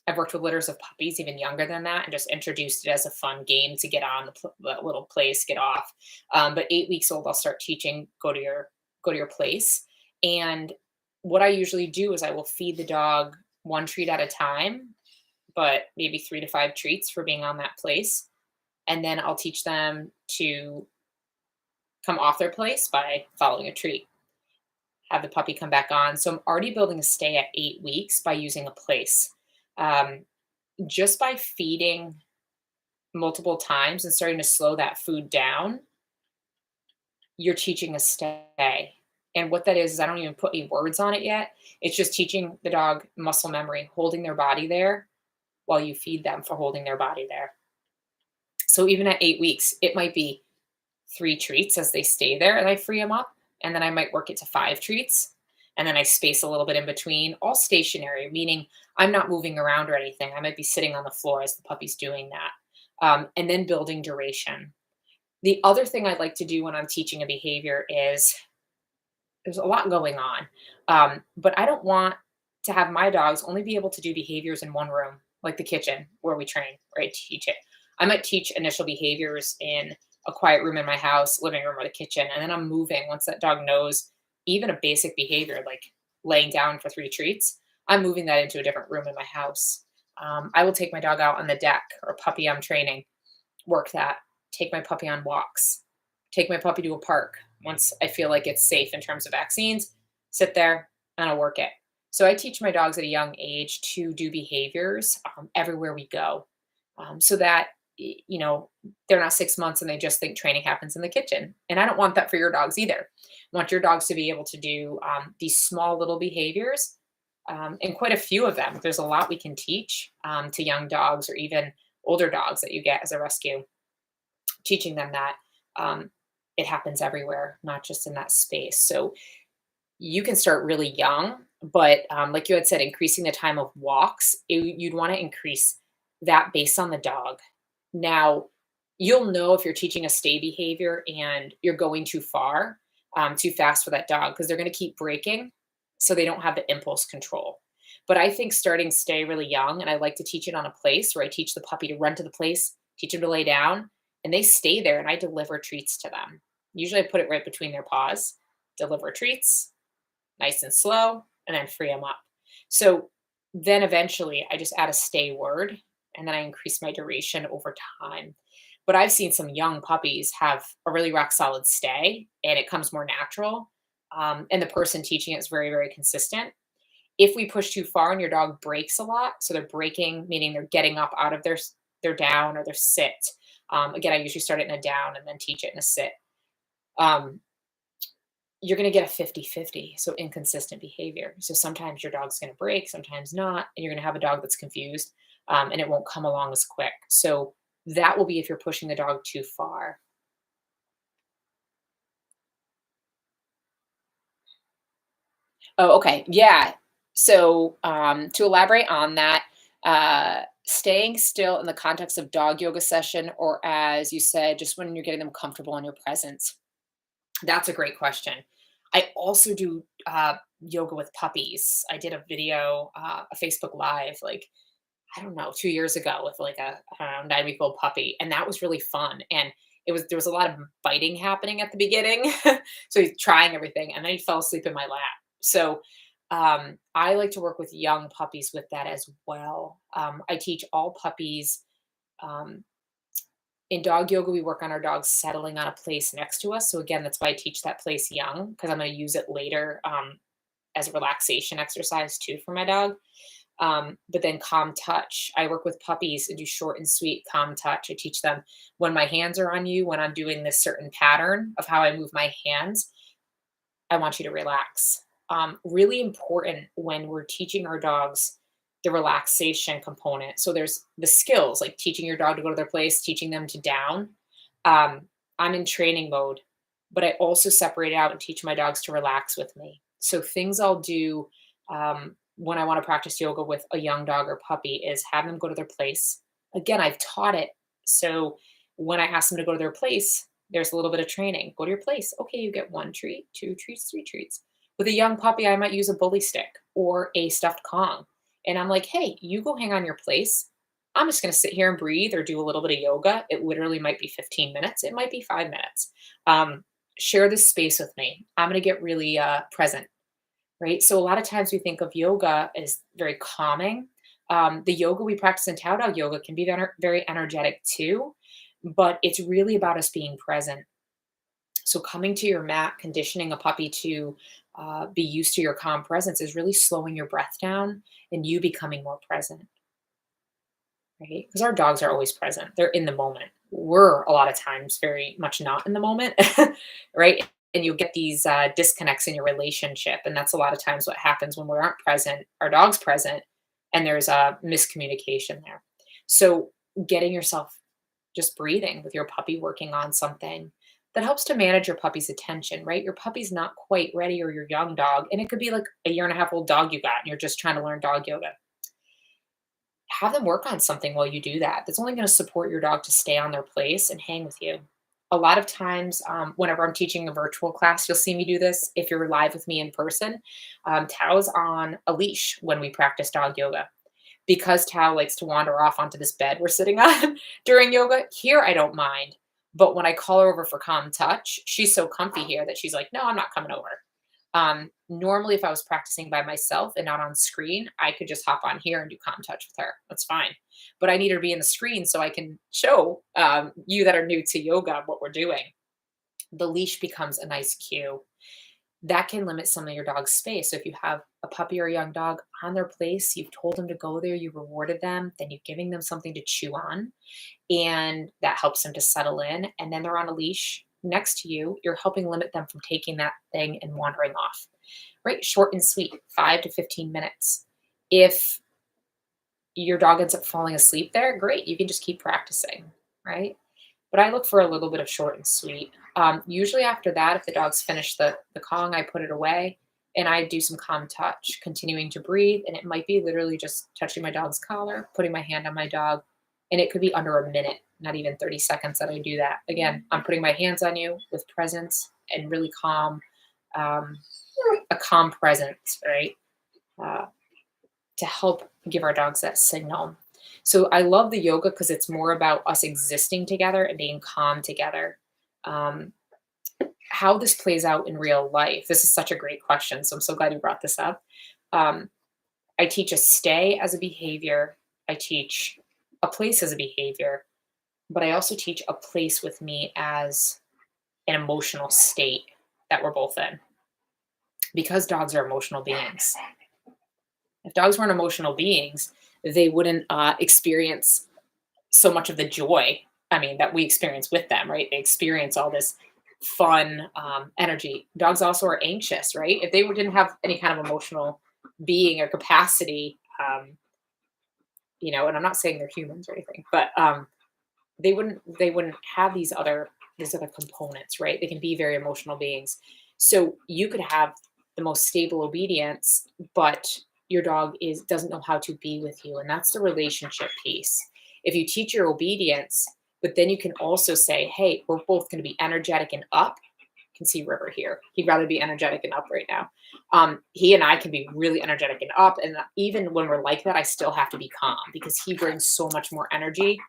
I've worked with litters of puppies even younger than that and just introduced it as a fun game to get on the little place, get off. But 8 weeks old, I'll start teaching go to your place. And what I usually do is I will feed the dog one treat at a time, but maybe 3 to 5 treats for being on that place. And then I'll teach them to come off their place by following a treat. Have the puppy come back on. So I'm already building a stay at 8 weeks by using a place. Um, just by feeding multiple times and starting to slow that food down, you're teaching a stay. And what that is I don't even put any words on it yet. It's just teaching the dog muscle memory, holding their body there while you feed them for holding their body there. So even at 8 weeks, it might be 3 treats as they stay there and I free them up. And then I might work it to 5 treats. And then I space a little bit in between, all stationary, meaning I'm not moving around or anything. I might be sitting on the floor as the puppy's doing that. And then building duration. The other thing I'd like to do when I'm teaching a behavior is there's a lot going on. But I don't want to have my dogs only be able to do behaviors in one room, like the kitchen where we train, right? Teach it. I might teach initial behaviors in a quiet room in my house, living room, or the kitchen. And then I'm moving once that dog knows even a basic behavior like laying down for 3 treats. I'm moving that into a different room in my house. I will take my dog out on the deck or puppy I'm training, work that, take my puppy on walks, take my puppy to a park once I feel like it's safe in terms of vaccines, sit there and I'll work it. So I teach my dogs at a young age to do behaviors everywhere we go, so that they're not 6 months and they just think training happens in the kitchen. And I don't want that for your dogs either. I want your dogs to be able to do these small little behaviors, and quite a few of them. There's a lot we can teach to young dogs or even older dogs that you get as a rescue, teaching them that um, it happens everywhere, not just in that space. So you can start really young, but like you had said, increasing the time of walks, you'd want to increase that based on the dog. Now, you'll know if you're teaching a stay behavior and you're going too far, too fast for that dog, because they're going to keep breaking, so they don't have the impulse control. But I think starting stay really young, and I like to teach it on a place where I teach the puppy to run to the place, teach them to lay down, and they stay there, and I deliver treats to them. Usually, I put it right between their paws, deliver treats, nice and slow, and then free them up. So then eventually I just add a stay word, and then I increase my duration over time. But I've seen some young puppies have a really rock solid stay and it comes more natural. And the person teaching it is very, very consistent. If we push too far and your dog breaks a lot, so they're breaking, meaning they're getting up out of their down or their sit. Again, I usually start it in a down and then teach it in a sit. Um, you're going to get a 50-50, so inconsistent behavior. So sometimes your dog's going to break, sometimes not, and you're going to have a dog that's confused, and it won't come along as quick. So that will be if you're pushing the dog too far. Oh, okay. Yeah. So to elaborate on that, staying still in the context of dog yoga session, or as you said, just when you're getting them comfortable in your presence. That's a great question. I also do yoga with puppies. I did a video, a Facebook Live, like, I don't know, 2 years ago with like a, I don't know, 9-week-old puppy. And that was really fun. And there was a lot of biting happening at the beginning. So he's trying everything and then he fell asleep in my lap. So I like to work with young puppies with that as well. I teach all puppies. Um, in dog yoga, we work on our dogs settling on a place next to us. So again, that's why I teach that place young, because I'm going to use it later as a relaxation exercise too for my dog. But then calm touch. I work with puppies and do short and sweet calm touch. I teach them when my hands are on you, when I'm doing this certain pattern of how I move my hands, I want you to relax. Really important when we're teaching our dogs the relaxation component. So there's the skills, like teaching your dog to go to their place, teaching them to down. Um, I'm in training mode, but I also separate out and teach my dogs to relax with me. So things I'll do when I want to practice yoga with a young dog or puppy is have them go to their place. Again, I've taught it. So when I ask them to go to their place, there's a little bit of training. Go to your place. Okay, you get 1 treat, 2 treats, 3 treats. With a young puppy, I might use a bully stick or a stuffed Kong. And I'm like, hey, you go hang on your place. I'm just going to sit here and breathe or do a little bit of yoga. It literally might be 15 minutes. It might be 5 minutes. Share this space with me. I'm going to get really present, right? So a lot of times we think of yoga as very calming. The yoga we practice in TAO Dog yoga can be very energetic too, but it's really about us being present. So coming to your mat, conditioning a puppy to be used to your calm presence is really slowing your breath down and you becoming more present, right? Because our dogs are always present. They're in the moment. We're a lot of times very much not in the moment, right? And you get these disconnects in your relationship. And that's a lot of times what happens when we aren't present, our dog's present, and there's a miscommunication there. So getting yourself just breathing with your puppy, working on something that helps to manage your puppy's attention, right? Your puppy's not quite ready, or your young dog, and it could be like a year and a half old dog you got, and you're just trying to learn dog yoga. Have them work on something while you do that. That's only going to support your dog to stay on their place and hang with you. A lot of times, whenever I'm teaching a virtual class, you'll see me do this. If you're live with me in person, Tao's on a leash when we practice dog yoga, because Tao likes to wander off onto this bed we're sitting on during yoga. Here, I don't mind. But when I call her over for calm touch, she's so comfy here that she's like, no, I'm not coming over. Normally, if I was practicing by myself and not on screen, I could just hop on here and do calm touch with her. That's fine. But I need her to be in the screen so I can show you that are new to yoga what we're doing. The leash becomes a nice cue. That can limit some of your dog's space. So if you have a puppy or a young dog on their place, you've told them to go there, you rewarded them, then you're giving them something to chew on, and that helps them to settle in. And then they're on a leash next to you. You're helping limit them from taking that thing and wandering off, right? Short and sweet, 5 to 15 minutes. If your dog ends up falling asleep there, great. You can just keep practicing, right? But I look for a little bit of short and sweet. Usually after that, if the dog's finished the Kong, I put it away and I do some calm touch, continuing to breathe. And it might be literally just touching my dog's collar, putting my hand on my dog, and it could be under a minute, not even 30 seconds that I do that. Again, I'm putting my hands on you with presence and really calm, um, a calm presence, right? Uh, to help give our dogs that signal. So I love the yoga because it's more about us existing together and being calm together. Um, how this plays out in real life, this is such a great question. So I'm so glad you brought this up. Um, I teach a stay as a behavior, I teach a place as a behavior, but I also teach a place with me as an emotional state that we're both in because dogs are emotional beings. If dogs weren't emotional beings, they wouldn't experience so much of the joy, I mean, that we experience with them, right? They experience all this fun energy. Dogs also are anxious, right? If didn't have any kind of emotional being or capacity, and I'm not saying they're humans or anything, but they wouldn't have these other components, right? They can be very emotional beings. So you could have the most stable obedience, but your dog doesn't know how to be with you, and that's the relationship piece. If you teach your obedience, but then you can also say, hey, we're both going to be energetic and up. You can see River here. He'd rather be energetic and up right now. He and I can be really energetic and up, and even when we're like that, I still have to be calm because he brings so much more energy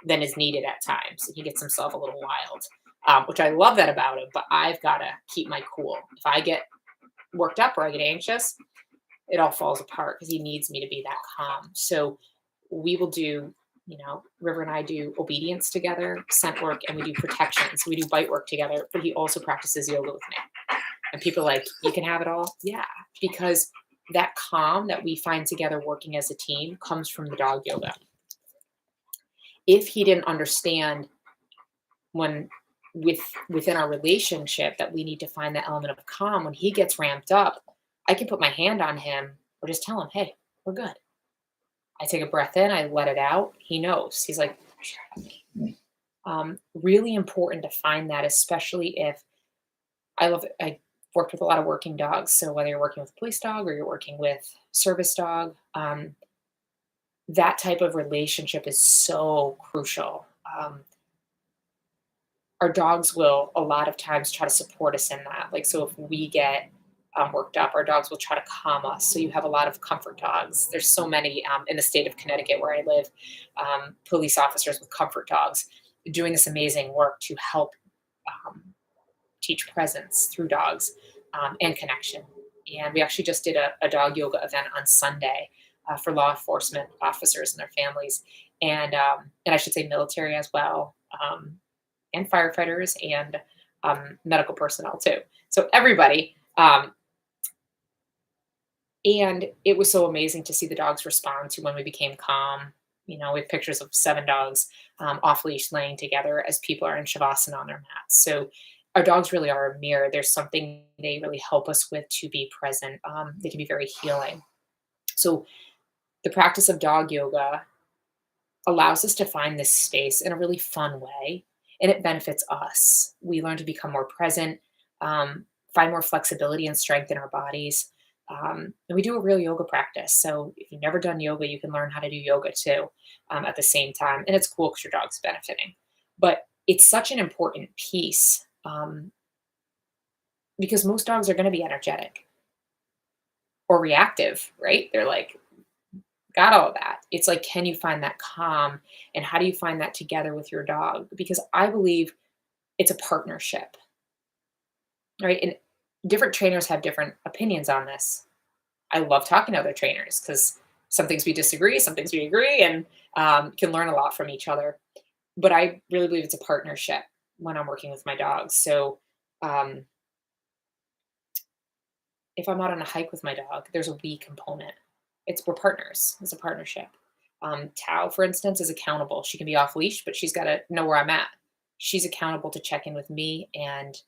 than is needed at times. He gets himself a little wild, which I love that about him, but I've got to keep my cool. If I get worked up or I get anxious, it all falls apart because he needs me to be that calm. So we will do, River and I do obedience together, scent work, and we do protection. So we do bite work together, but he also practices yoga with me. And people are like, you can have it all? Yeah, because that calm that we find together working as a team comes from the dog yoga. If he didn't understand when within our relationship that we need to find that element of calm, when he gets ramped up, I can put my hand on him or just tell him, hey, we're good. I take a breath in, I let it out. He knows. He's like, really important to find that, especially if I worked with a lot of working dogs. So whether you're working with a police dog or you're working with service dog, that type of relationship is so crucial. Our dogs will a lot of times try to support us in that. Like, so if we get worked up, our dogs will try to calm us. So you have a lot of comfort dogs. There's so many in the state of Connecticut where I live, police officers with comfort dogs doing this amazing work to help um, teach presence through dogs and connection. And we actually just did a dog yoga event on Sunday for law enforcement officers and their families, and I should say military as well, and firefighters and medical personnel too. So everybody. And it was so amazing to see the dogs respond to when we became calm. We have pictures of 7 dogs off leash laying together as people are in Shavasana on their mats. So our dogs really are a mirror. There's something they really help us with to be present. They can be very healing. So the practice of dog yoga allows us to find this space in a really fun way, and it benefits us. We learn to become more present, find more flexibility and strength in our bodies. And we do a real yoga practice. So if you've never done yoga, you can learn how to do yoga too at the same time. And it's cool because your dog's benefiting. But it's such an important piece because most dogs are going to be energetic or reactive, right? They're like, got all of that. It's like, can you find that calm? And how do you find that together with your dog? Because I believe it's a partnership, right? And different trainers have different opinions on this. I love talking to other trainers because some things we disagree, some things we agree, and can learn a lot from each other. But I really believe it's a partnership when I'm working with my dogs. So If I'm out on a hike with my dog, there's a we component. We're partners. It's a partnership. Tao, for instance, is accountable. She can be off leash, but she's got to know where I'm at. She's accountable to check in with me and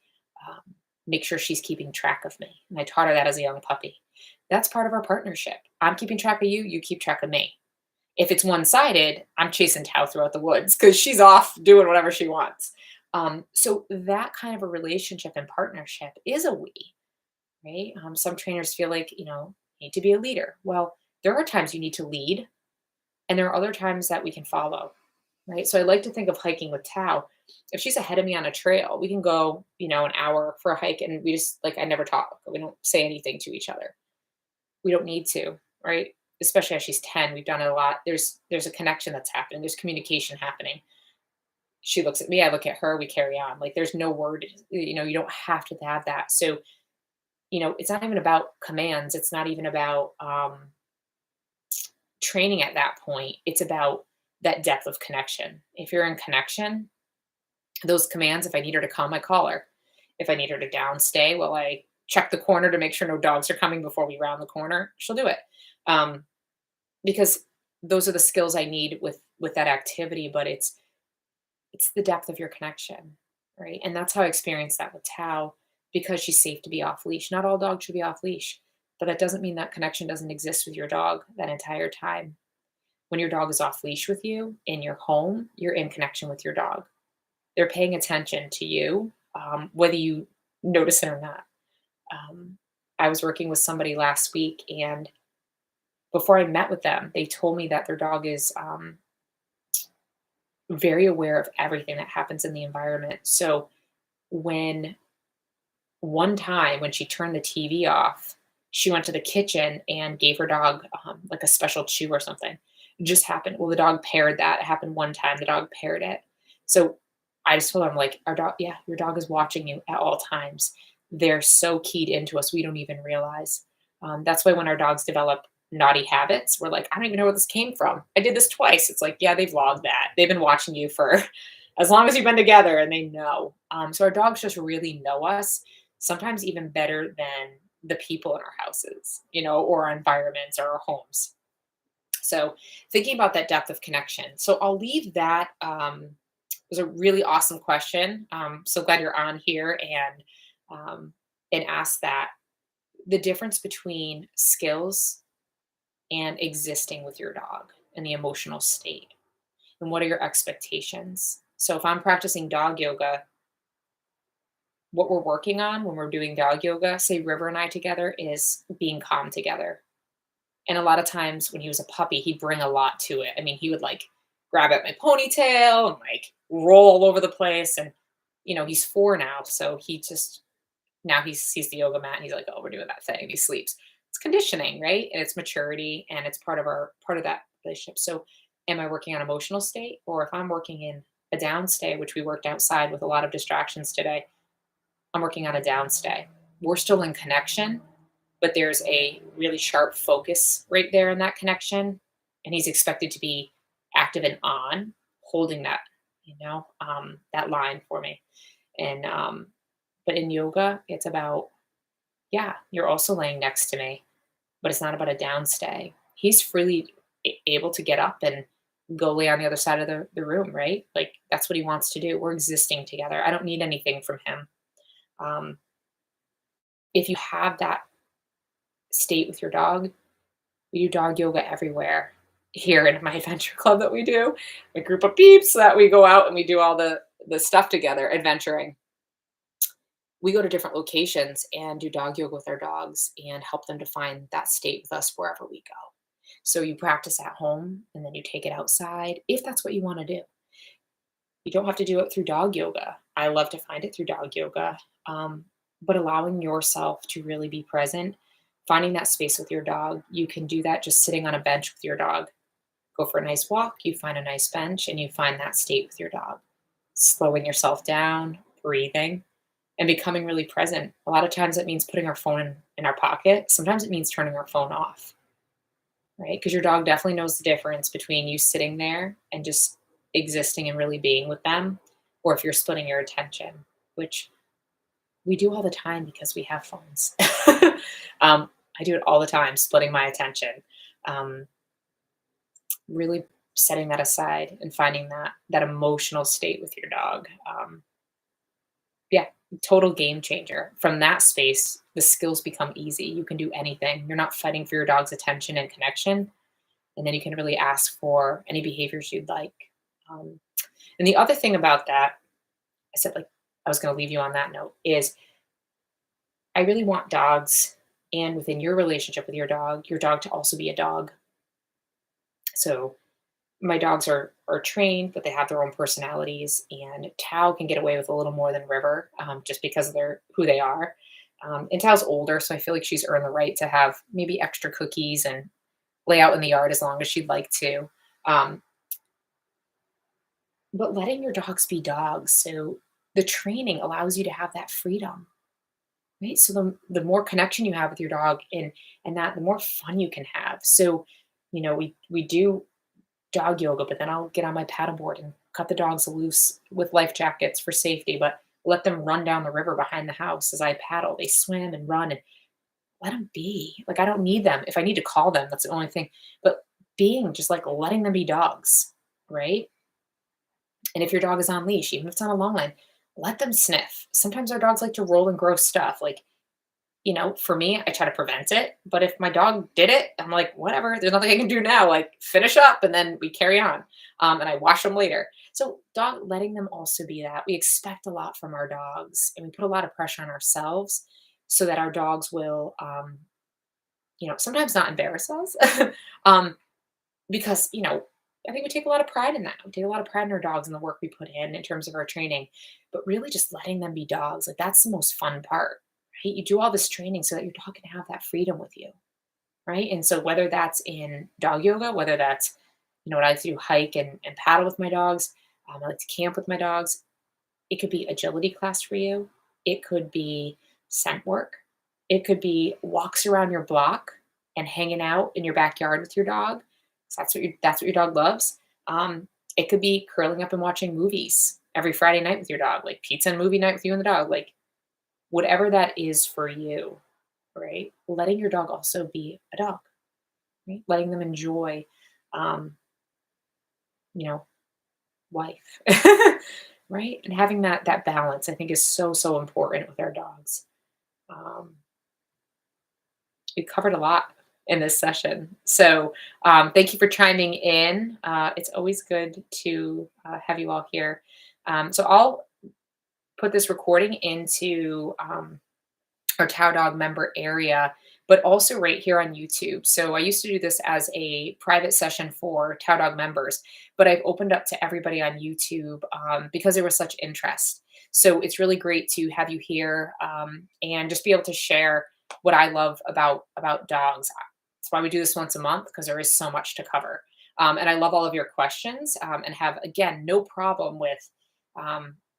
um, make sure she's keeping track of me. And I taught her that as a young puppy. That's part of our partnership. I'm keeping track of you. You keep track of me. If it's one sided, I'm chasing Tao throughout the woods because she's off doing whatever she wants. So that kind of a relationship and partnership is a we, right? Some trainers feel like, you need to be a leader. Well, there are times you need to lead, and there are other times that we can follow, right? So I like to think of hiking with Tao. If she's ahead of me on a trail, we can go, an hour for a hike, and we just like I never talk. We don't say anything to each other. We don't need to, right? Especially as she's 10, we've done it a lot. There's a connection that's happening. There's communication happening. She looks at me, I look at her, we carry on. Like there's no word, you don't have to have that. So, it's not even about commands. It's not even about training at that point. It's about that depth of connection. If you're in connection, those commands, if I need her to come, I call her. If I need her to downstay, well, I check the corner to make sure no dogs are coming before we round the corner. She'll do it. Um, because those are the skills I need with that activity, but it's the depth of your connection, right? And that's how I experienced that with Tao because she's safe to be off leash. Not all dogs should be off leash, but that doesn't mean that connection doesn't exist with your dog that entire time. When your dog is off leash with you in your home, you're in connection with your dog. They're paying attention to you, whether you notice it or not. I was working with somebody last week, and before I met with them, they told me that their dog is very aware of everything that happens in the environment. So when one time when she turned the TV off, she went to the kitchen and gave her dog like a special chew or something. It just happened. Well, the dog paired that. It happened one time. The dog paired it. So I just told her, I'm like, our dog, yeah, your dog is watching you at all times. They're so keyed into us, we don't even realize. That's why when our dogs develop naughty habits, we're like, I don't even know where this came from. I did this twice. It's like, yeah, they've logged that. They've been watching you for as long as you've been together and they know. So our dogs just really know us, sometimes even better than the people in our houses, or our environments or our homes. So thinking about that depth of connection. So I'll leave that. It was a really awesome question. So glad you're on here and ask that. The difference between skills and existing with your dog and the emotional state. And what are your expectations? So if I'm practicing dog yoga, what we're working on when we're doing dog yoga, say River and I together, is being calm together. And a lot of times when he was a puppy, he'd bring a lot to it. I mean, he would like grab at my ponytail and like roll all over the place. And, he's 4 now. So now he sees the yoga mat and he's like, oh, we're doing that thing. He sleeps. It's conditioning, right? And it's maturity and it's part of that relationship. So am I working on emotional state? Or if I'm working in a downstay, which we worked outside with a lot of distractions today, I'm working on a downstay. We're still in connection, but there's a really sharp focus right there in that connection. And he's expected to be active and on, holding that, that line for me. And, but in yoga, it's about, yeah, you're also laying next to me, but it's not about a downstay. He's freely able to get up and go lay on the other side of the room, right? Like that's what he wants to do. We're existing together. I don't need anything from him. If you have that state with your dog, we do dog yoga everywhere here in my adventure club that we do, a group of peeps that we go out and we do all the stuff together, adventuring. We go to different locations and do dog yoga with our dogs and help them to find that state with us wherever we go. So you practice at home and then you take it outside if that's what you want to do. You don't have to do it through dog yoga. I love to find it through dog yoga, but allowing yourself to really be present, finding that space with your dog. You can do that just sitting on a bench with your dog. Go for a nice walk, you find a nice bench, and you find that state with your dog. Slowing yourself down, breathing, and becoming really present. A lot of times it means putting our phone in our pocket. Sometimes it means turning our phone off, right? Because your dog definitely knows the difference between you sitting there and just existing and really being with them, or if you're splitting your attention, which we do all the time because we have phones. I do it all the time, splitting my attention. Um, really setting that aside and finding that emotional state with your dog. Yeah, total game changer. From that space, the skills become easy. You can do anything. You're not fighting for your dog's attention and connection, and then you can really ask for any behaviors you'd like. Um, and the other thing about that, I said, like, I was going to leave you on that note, is I really want dogs, and within your relationship with your dog to also be a dog. So my dogs are trained, but they have their own personalities. And Tao can get away with a little more than River, just because of their who they are. And Tao's older, so I feel like she's earned the right to have maybe extra cookies and lay out in the yard as long as she'd like to. Um, but letting your dogs be dogs, so the training allows you to have that freedom, right? So the more connection you have with your dog, and that the more fun you can have. So, we do dog yoga, but then I'll get on my paddleboard and cut the dogs loose with life jackets for safety, but let them run down the river behind the house as I paddle. They swim and run, and let them be. Like, I don't need them. If I need to call them, that's the only thing. But being just like letting them be dogs, right? And if your dog is on leash, even if it's on a long line, let them sniff. Sometimes our dogs like to roll and gross stuff. Like, for me, I try to prevent it. But if my dog did it, I'm like, whatever, there's nothing I can do now. Like, finish up and then we carry on. And I wash them later. So, dog, letting them also be that. We expect a lot from our dogs, and we put a lot of pressure on ourselves so that our dogs will, sometimes not embarrass us. um, because, I think we take a lot of pride in that. We take a lot of pride in our dogs and the work we put in terms of our training, but really just letting them be dogs. Like, that's the most fun part, right? You do all this training so that your dog can have that freedom with you, right? And so whether that's in dog yoga, whether that's, what I like to do, hike and paddle with my dogs, I like to camp with my dogs. It could be agility class for you. It could be scent work. It could be walks around your block and hanging out in your backyard with your dog. So that's what your dog loves. It could be curling up and watching movies every Friday night with your dog, like pizza and movie night with you and the dog, like whatever that is for you, right? Letting your dog also be a dog, right? Letting them enjoy, um, you know, life, right? And having that balance, I think, is so so important with our dogs. Um, we covered a lot in this session, so thank you for chiming in. It's always good to have you all here. So I'll put this recording into our TAO Dog member area, but also right here on YouTube. So I used to do this as a private session for TAO Dog members, but I've opened up to everybody on YouTube because there was such interest. So it's really great to have you here and just be able to share what I love about dogs. That's why we do this once a month, because there is so much to cover. And I love all of your questions and have, again, no problem with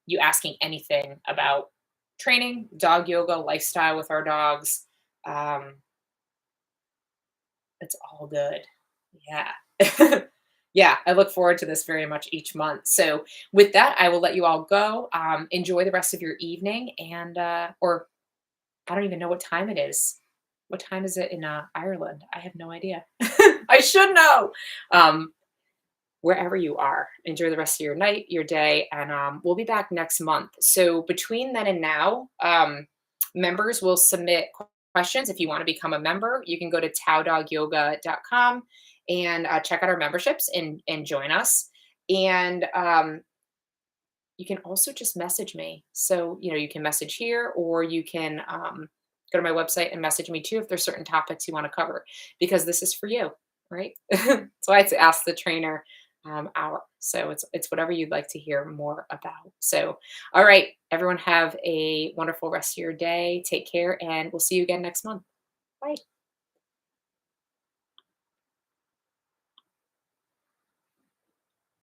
you asking anything about training, dog yoga, lifestyle with our dogs. Um, it's all good. Yeah. Yeah, I look forward to this very much each month. So, with that, I will let you all go. Enjoy the rest of your evening, and or I don't even know what time it is. What time is it in Ireland? I have no idea. I should know. Um, Wherever you are, enjoy the rest of your night, your day, and we'll be back next month. So between then and now, members will submit questions. If you want to become a member, you can go to taodogyoga.com and check out our memberships and join us. And you can also just message me. So, you can message here, or you can go to my website and message me too if there's certain topics you want to cover, because this is for you, right? So I had to ask the trainer hour. So it's whatever you'd like to hear more about. So, all right, everyone, have a wonderful rest of your day. Take care, and we'll see you again next month. Bye.